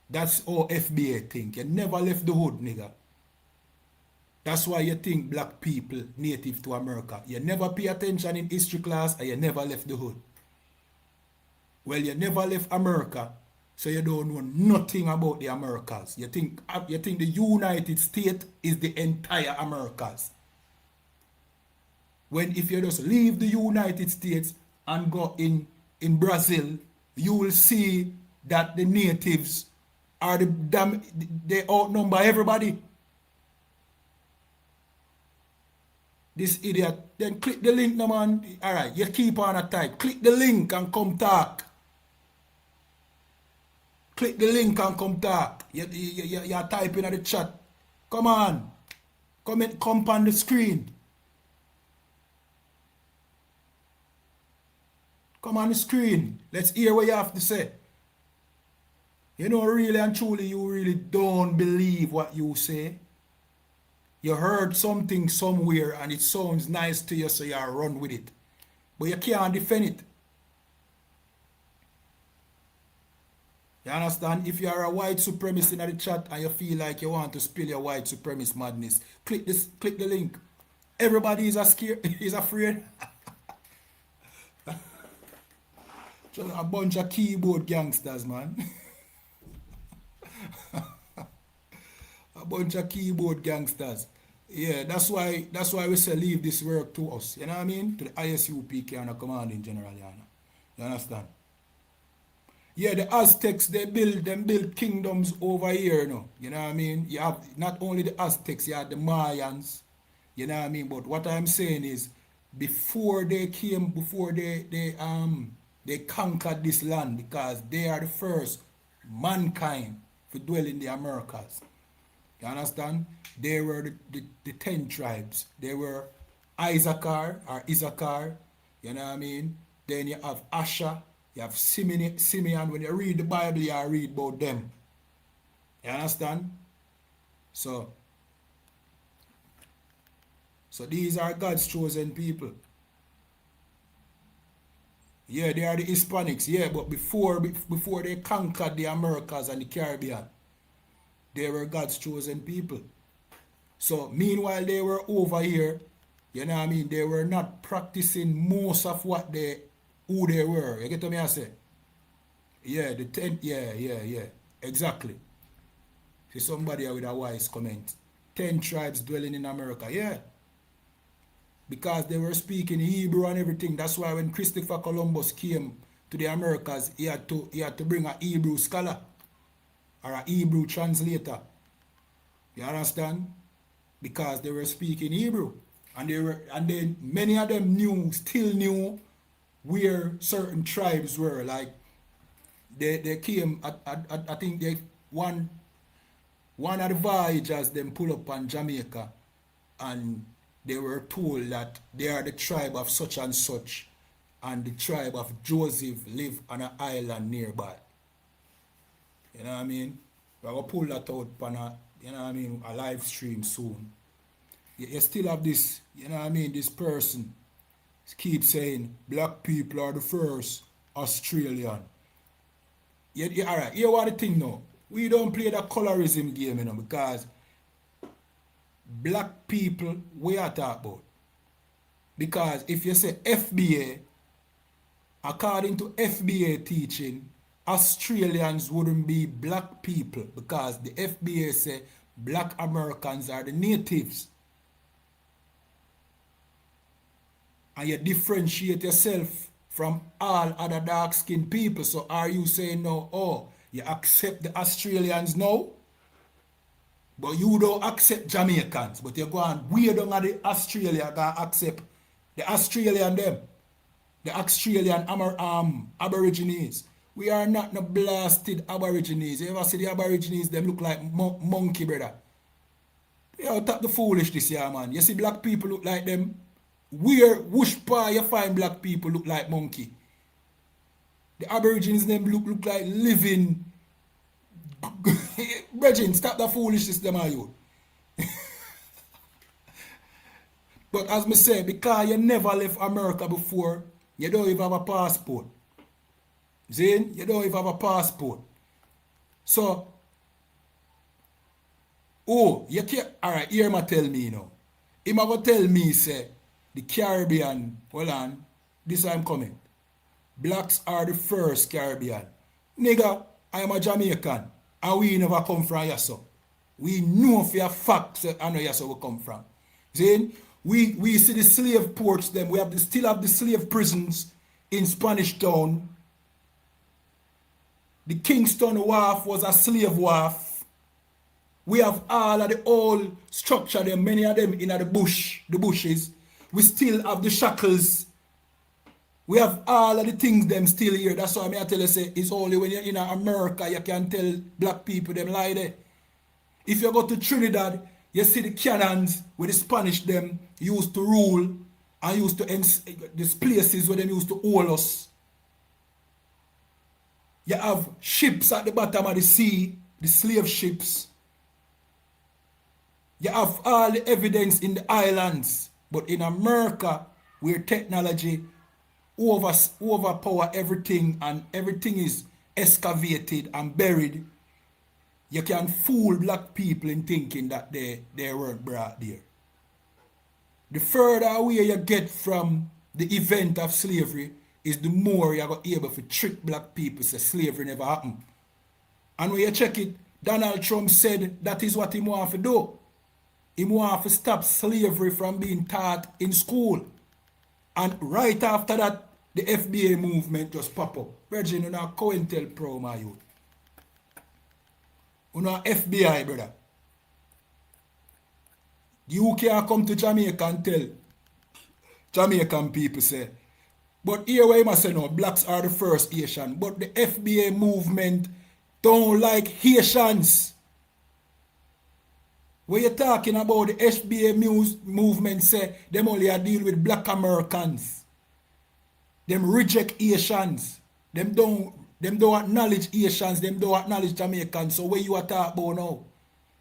That's how FBA think. You never left the hood, nigga. That's why you think black people native to America. You never pay attention in history class and you never left the hood. Well, you never left America, so you don't know nothing about the Americas. You think the United States is the entire Americas. When if you just leave the United States and go in Brazil, you will see that the natives are they outnumber everybody. This idiot, then click the link, no man. Alright, you keep on a type. Click the link and come talk. Click the link and come talk. You're typing at the chat. Come on. Come on the screen. Come on the screen. Let's hear what you have to say. You know, really and truly, you really don't believe what you say. You heard something somewhere and it sounds nice to you, so you run with it. But you can't defend it. You understand? If you are a white supremacist in the chat and you feel like you want to spill your white supremacist madness, click the link. Everybody is afraid. A bunch of keyboard gangsters, man. A bunch of keyboard gangsters. Yeah, that's why we say leave this work to us. You know what I mean? To the ISUPK and the commanding general, you understand? Yeah, the Aztecs, they build kingdoms over here, you know. You know what I mean? You have not only the Aztecs, you have the Mayans. You know what I mean? But what I'm saying is, before they They conquered this land because they are the first mankind to dwell in the Americas. You understand? They were the 10 tribes. They were Issachar or Issachar, you know what I mean? Then you have Asher, you have Simeon. When you read the Bible, you read about them. You understand? So these are God's chosen people. Yeah, they are the Hispanics. Yeah, but before they conquered the Americas and the Caribbean, they were God's chosen people. So meanwhile they were over here, you know what I mean, they were not practicing most of who they were. You get what I say? Yeah, the 10, yeah. Exactly. See somebody with a wise comment. 10 tribes dwelling in America. Yeah. Because they were speaking Hebrew and everything. That's why when Christopher Columbus came to the Americas, he had to bring a Hebrew scholar or a Hebrew translator. You understand? Because they were speaking Hebrew. And then many of them still knew where certain tribes were. Like they came I think one of the voyagers them pull up on Jamaica, and they were told that they are the tribe of such and such, and the tribe of Joseph live on an island nearby. You know what I mean? We're going to pull that out on a live stream soon. You still have this, you know what I mean, this person keeps saying black people are the first Australian. Yeah, all right, here what the thing now. We don't play the colorism game, you know, because black people, we are talking about. Because if you say FBA, according to FBA teaching, Australians wouldn't be black people, because the FBA say black Americans are the natives. And you differentiate yourself from all other dark-skinned people. So are you saying now, oh, you accept the Australians now, but you don't accept Jamaicans, but you go and weird on the Australia gonna accept the Australian them, the Australian Aborigines. We are not no blasted Aborigines. You ever see the Aborigines, them look like monkey, brother. You tap the foolish this year, man. You see black people look like them. Where whoosh pa you find black people look like monkey. The Aborigines them look like living. Brethren, stop the foolishness them are you. But as me say, because you never left America before, you don't even have a passport. Zane, you don't even have a passport. So, you can't, alright, hear me tell me now. Him going to tell me, say, the Caribbean, hold on, this I'm coming. Blacks are the first Caribbean. Nigga, I am a Jamaican, and we never come from Yasso. We know for a fact that I know Yasso we come from. See, we see the slave ports, them. We still have the slave prisons in Spanish Town. The Kingston Wharf was a slave wharf. We have all of the old structure, them, many of them in the bushes. We still have the shackles. We have all of the things them still here. That's why I tell you, say, it's only when you're in America you can tell black people them lie there. If you go to Trinidad, you see the cannons where the Spanish them used to rule and used to these places where them used to hold us. You have ships at the bottom of the sea, the slave ships. You have all the evidence in the islands. But in America, where technology overpower everything and everything is excavated and buried, you can fool black people in thinking that they weren't brought there. The further away you get from the event of slavery is the more you're able to trick black people say slavery never happened. And when you check it, Donald Trump said that is what he wants to do. He wants to stop slavery from being taught in school. And right after that, the FBA movement just pop up. Virgin, you know, COINTELPRO, my youth. You know, FBI, brother. You can't come to Jamaica and tell Jamaican people, say, But here where you must say no, blacks are the first Haitian. But the FBA movement don't like Haitians. When you're talking about the FBA movement say them only a deal with black Americans. Them reject Haitians. Them don't acknowledge Haitians, them don't acknowledge Jamaicans. So what you are talking about now?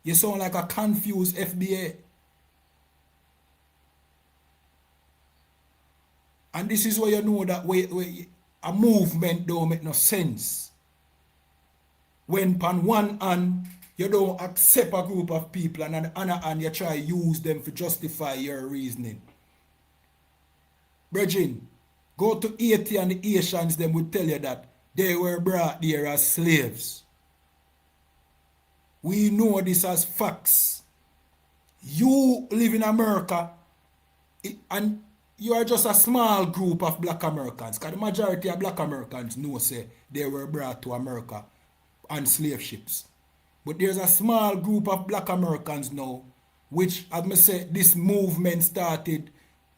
You sound like a confused FBA. And this is where you know that a movement don't make no sense. When on one hand, you don't accept a group of people and on the other hand, you try to use them to justify your reasoning. Brethren, go to Haiti and the Haitians, them will tell you that they were brought there as slaves. We know this as facts. You live in America and you are just a small group of black Americans, because the majority of black Americans know say they were brought to America on slave ships. But there's a small group of black Americans now, which, as I said, this movement started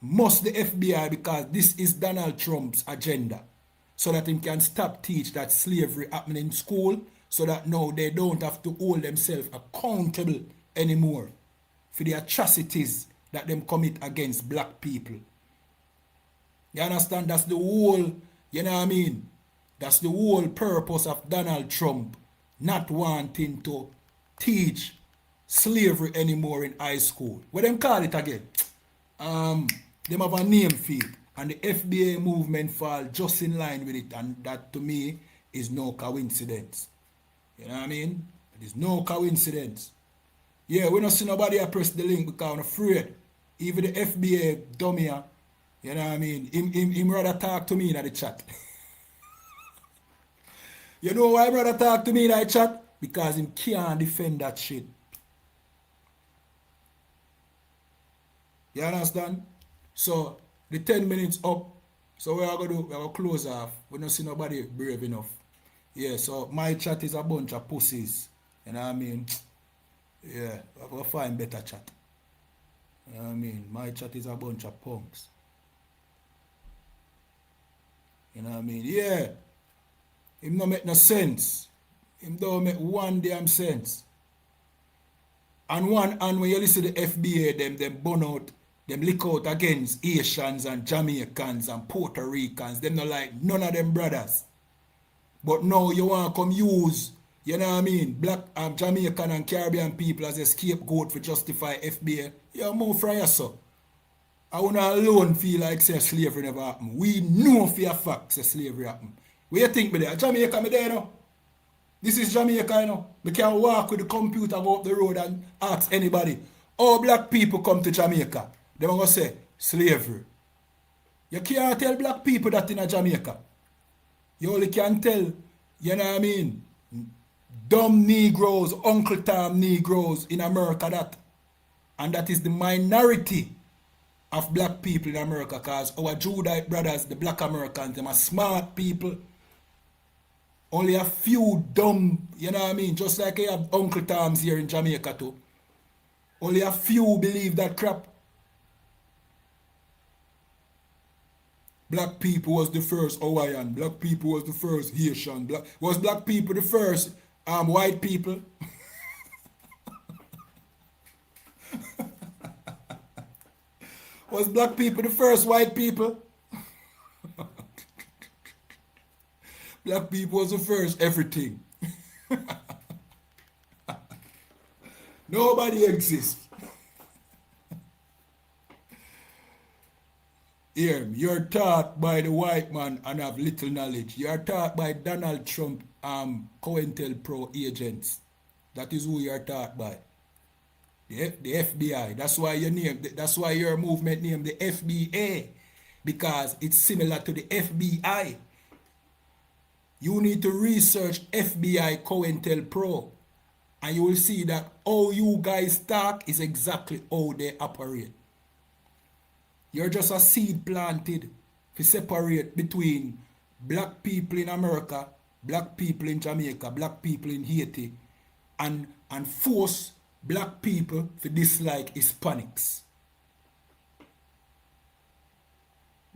must the FBI, because this is Donald Trump's agenda, so that he can stop teach that slavery happening in school, so that now they don't have to hold themselves accountable anymore for the atrocities that them commit against black people. You understand? That's the whole, you know what I mean? That's the whole purpose of Donald Trump not wanting to teach slavery anymore in high school. What them call it again? Them have a name field, and the FBA movement fall just in line with it, and that to me is no coincidence. You know what I mean? It is no coincidence. Yeah, we don't see nobody press the link because I'm afraid. Even the FBA dummy, you know what I mean? Him rather talk to me in the chat. You know why brother talk to me in the chat? Because him can't defend that shit. You understand? So the 10 minutes up. So what are going to do? We're going to close off. We don't see nobody brave enough. Yeah, so my chat is a bunch of pussies. You know what I mean? Yeah, we'll find better chat. You know what I mean? My chat is a bunch of punks. You know what I mean? Yeah. Him don't make no sense. Him don't make one damn sense. And when you listen to the FBA, them burn out, them lick out against Haitians and Jamaicans and Puerto Ricans. Them not like none of them brothers. But now you want to come use, you know what I mean, black Jamaican and Caribbean people as a scapegoat for justify FBA. You move from yourself. I want to alone feel like say slavery never happened. We know for a fact say slavery happened. What you think me there? Jamaica me there, you know? This is Jamaica, you know? We can walk with the computer, go up the road and ask anybody, how black people come to Jamaica? They going to say, slavery. You can't tell black people that in Jamaica. You only can tell, you know what I mean, dumb Negroes, Uncle Tom Negroes in America that. And that is the minority of black people in America, because our Judite brothers, the black Americans, them are smart people. Only a few dumb, you know what I mean, just like you have Uncle Toms here in Jamaica too. Only a few believe that crap. Black people was the first Hawaiian. Black people was the first Haitian. Was black people the first white people? Was black people the first white people? Black people was the first everything. Nobody exists. Here, you're taught by the white man and have little knowledge. You're taught by Donald Trump COINTELPRO agents. That is who you're taught by. The FBI. That's why that's why your movement named the FBA. Because it's similar to the FBI. You need to research FBI COINTELPRO. And you will see that how you guys talk is exactly how they operate. You're just a seed planted to separate between black people in America, black people in Jamaica, black people in Haiti, and force black people to dislike Hispanics.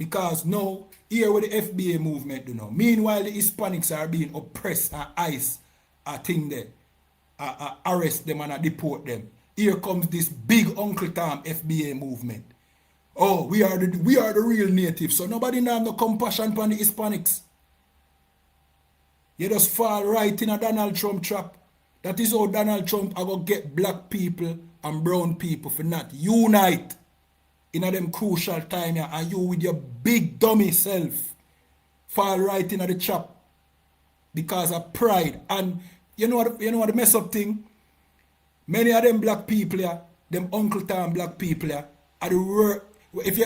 Because now, here with the FBA movement, you know. Meanwhile, the Hispanics are being oppressed and ICE are thing there. Arrest them and deport them. Here comes this big Uncle Tom FBA movement. Oh, we are the real natives. So nobody now have no compassion upon the Hispanics. You just fall right in a Donald Trump trap. That is how Donald Trump are going to get black people and brown people for not unite in a them crucial time here, and you with your big dummy self fall right in the trap because of pride. And you know what the mess up thing? Many of them black people here, them Uncle Tom black people here, are the work. If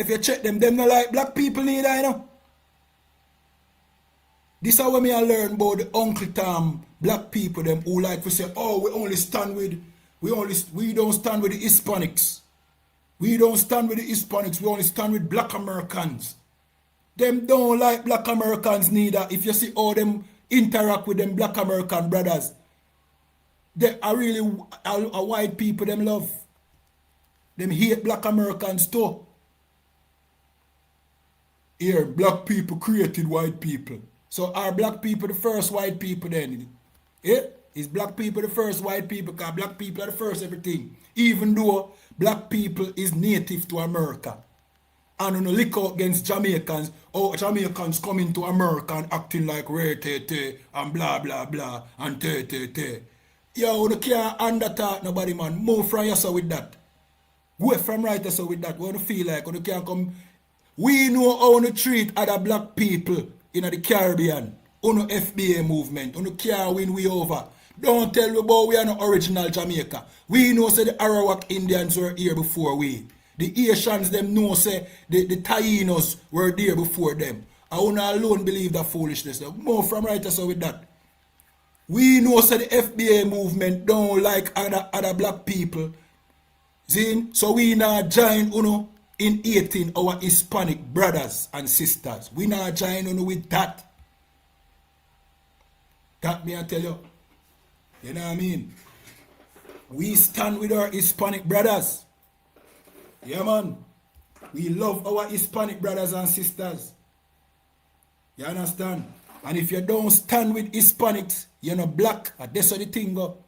you check them not like black people neither, you know. This is how me I learn about the Uncle Tom black people, them who like to say, oh, we don't stand with the Hispanics. We don't stand with the Hispanics, we only stand with black Americans. Them don't like black Americans neither. If you see how them interact with them black American brothers, they are really a white people them love. Them hate black Americans too. Here, black people created white people. So are black people the first white people then? Yeah? Is black people the first white people? Because black people are the first everything. Even though black people is native to America. And when you look out against Jamaicans, oh, Jamaicans coming to America and acting like re-te-te and blah blah blah and te-te-te. Yo, you can't undertalk nobody, man. Move from yourself with that. Go from right yourself with that. We don't feel like you can't come. We know how to treat other black people in the Caribbean. Uno FBA movement. Uno can't win we over. Don't tell me about we are no original Jamaica. We know say the Arawak Indians were here before we. The Asians them know say the Tainos were there before them. I will not alone believe that foolishness. More from right us with that. We know say the FBA movement don't like other black people. See? So we not join uno in hating our Hispanic brothers and sisters. We not join uno with that. That me I tell you. You know what I mean? We stand with our Hispanic brothers. Yeah, man. We love our Hispanic brothers and sisters. You understand? And if you don't stand with Hispanics, you're not black. That's how the thing go.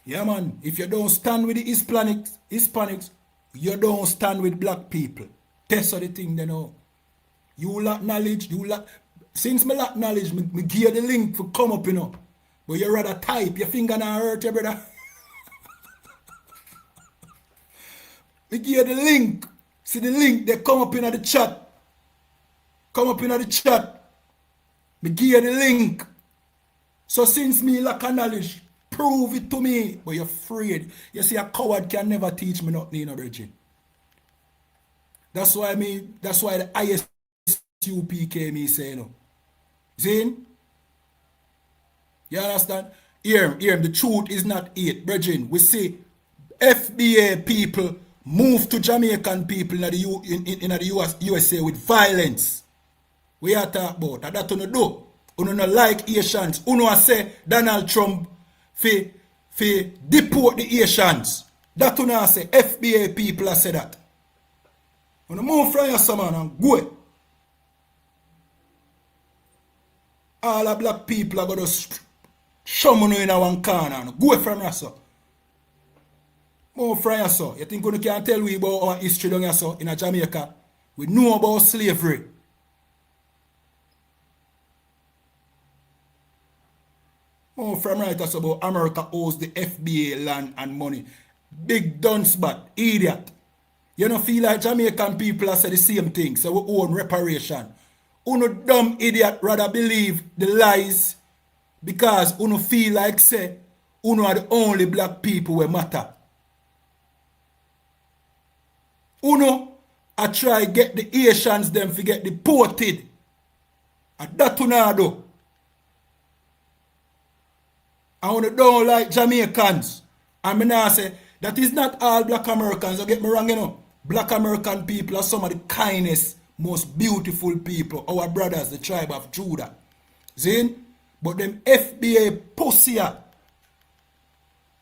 Yeah, man. If you don't stand with the Hispanics, you don't stand with black people. That's how the thing they know. You lack knowledge. Since me lack knowledge, me give you the link for come up, you know. But you rather type, your finger not hurt you, brother. We give you the link. See the link, they come up in the chat. Come up in the chat. We give you the link. So since me lack knowledge, prove it to me. But you're afraid. You see, a coward can never teach me nothing, you know, Virgin. That's why the ISUP came me saying, you know. Zane? You understand? Here, the truth is not it, brethren. We see FBA people move to Jamaican people in the USA with violence. We are talking about that. That you do. You don't like Asians. You say Donald Trump fi deport the Asians. That you know say FBA people have said that. You move from your man and go. All the black people are going to show me in one corner. Go from here, sir. More from here, sir. You think you can tell we about our history down here, sir, in Jamaica? We know about slavery. More from right, sir, about America owes the FBA land and money. Big dunce bat, idiot. You don't feel like Jamaican people have said the same thing, so we own reparation. Uno dumb idiot rather believe the lies because uno feel like say uno are the only black people who matter. Uno I try get the Asians them to get deported. And that uno do. I uno don't like Jamaicans. And me now say that is not all black Americans. Don't get me wrong, you know. Black American people are some of the kindest, most beautiful people, our brothers, the tribe of Judah. See? But them FBA pussy,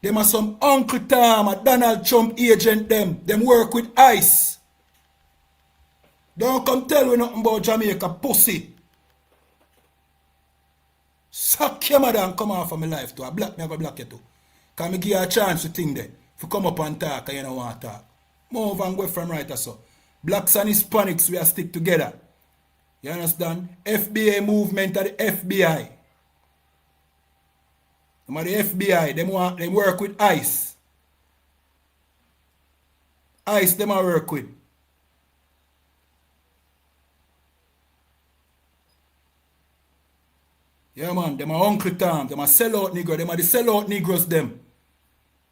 them are some Uncle Tom, a Donald Trump agent, them work with ICE. Don't come tell me nothing about Jamaica, pussy. Suck your mother and come off of my life too. I black me, I go black you too. Can me give you a chance to think there. If you come up and talk and you don't want to talk. Move and go from right or so. Blacks and Hispanics, we are stick together. You understand? FBA movement of the FBI. Them are the FBI, them work with ICE. ICE, them are work with. Yeah, man, them are Uncle Tom, them are sellout Negro, them are the sellout Negroes, them.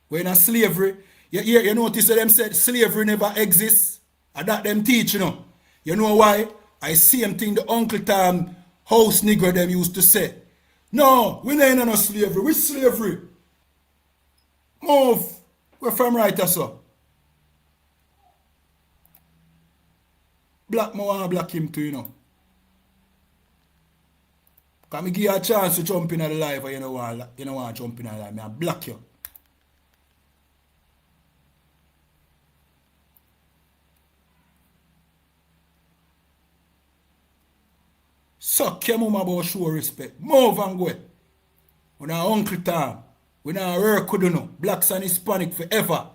When a slavery, you notice that them said slavery never exists? And that them teach, you know. You know why? I see them thing the Uncle Tom house Negro them used to say. No, we ain't no slavery, we slavery. Move. We're from right or so. Black, I want to black him too, you know. Can me give you a chance to jump in the life or you don't want to jump in the life, I block you. Suck your mama about show respect. Move and go. We not Uncle Tom. We not work with you. Blacks and Hispanic forever.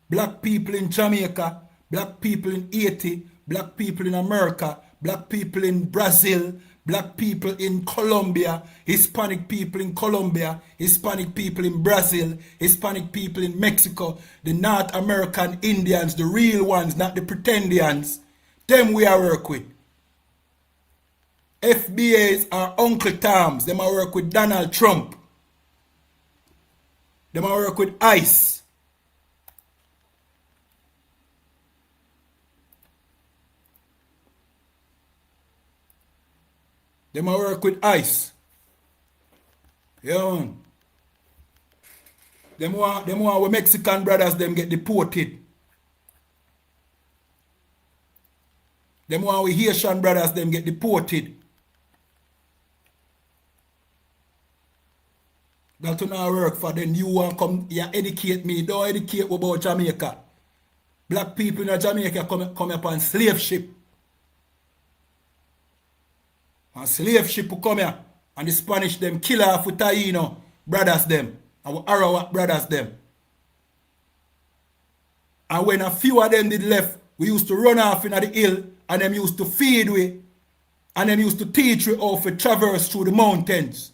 Black people in Jamaica, black people in Haiti, black people in America, black people in Brazil, black people in Colombia, Hispanic people in Colombia, Hispanic people in Brazil, Hispanic people in Mexico, the North American Indians, the real ones, not the pretendians. Them we are work with. FBAs are Uncle Toms. Them are work with Donald Trump. Them are work with ICE. Them are work with ICE. Yeah, man. Them want our Mexican brothers them get deported. Them want our Haitian brothers them get deported. That will not work for them. You want come, you educate me. Don't educate me about Jamaica. Black people in Jamaica come up on slave ship. And slave ship will come here. And the Spanish them kill off with Taino brothers them. Our Arawak brothers them. And when a few of them did left, we used to run off in the hill and them used to feed we. And them used to teach we how to traverse through the mountains.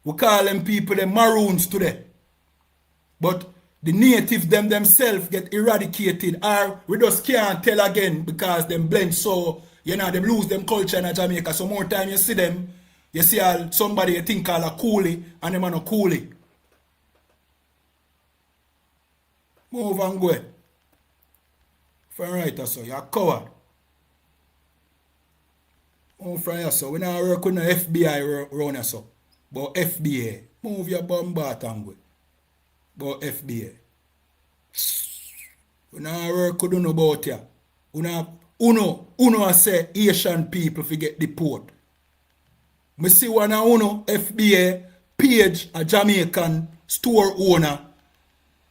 We call them people them maroons today. But the natives them themselves get eradicated or we just can't tell again because them blend so, you know, them lose them culture in Jamaica. So more time you see them, you see somebody you think call a coolie and them are no coolie. Move and go. From right so you're coward. Move from here so we now work with no FBI around here so. But FBA, move your bum bat and go. But FBA. We now work with you about ya. Uno say Asian people forget the port. Me see one of Uno FBA page a Jamaican store owner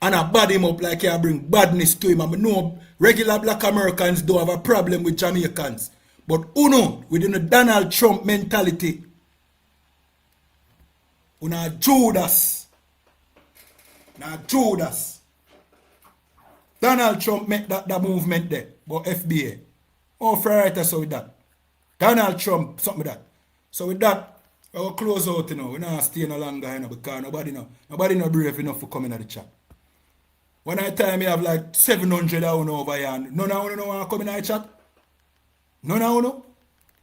and I bad him up like I bring badness to him. And I know regular black Americans don't have a problem with Jamaicans. But Uno, within the Donald Trump mentality, Una Judas. Now Judas. Donald Trump make that movement there. But FBA. Oh, for right so with that. Donald Trump, something with that. So with that, I will close out, you know. We're not staying no longer, you know, because nobody no brave enough for coming at the chat. One time you have like 700 over here. None of you want to come in the chat? None of you?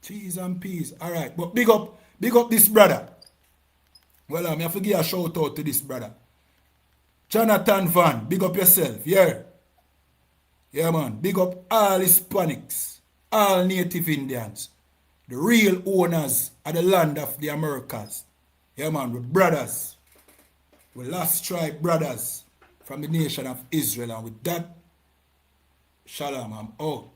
Cheese and peas. Alright, but big up this brother. Well, I have to give a shout out to this brother. Jonathan Van, big up yourself, yeah. Yeah, man, big up all Hispanics, all Native Indians, the real owners of the land of the Americas. Yeah, man, we're brothers. We're last tribe brothers from the nation of Israel. And with that, shalom, I'm out.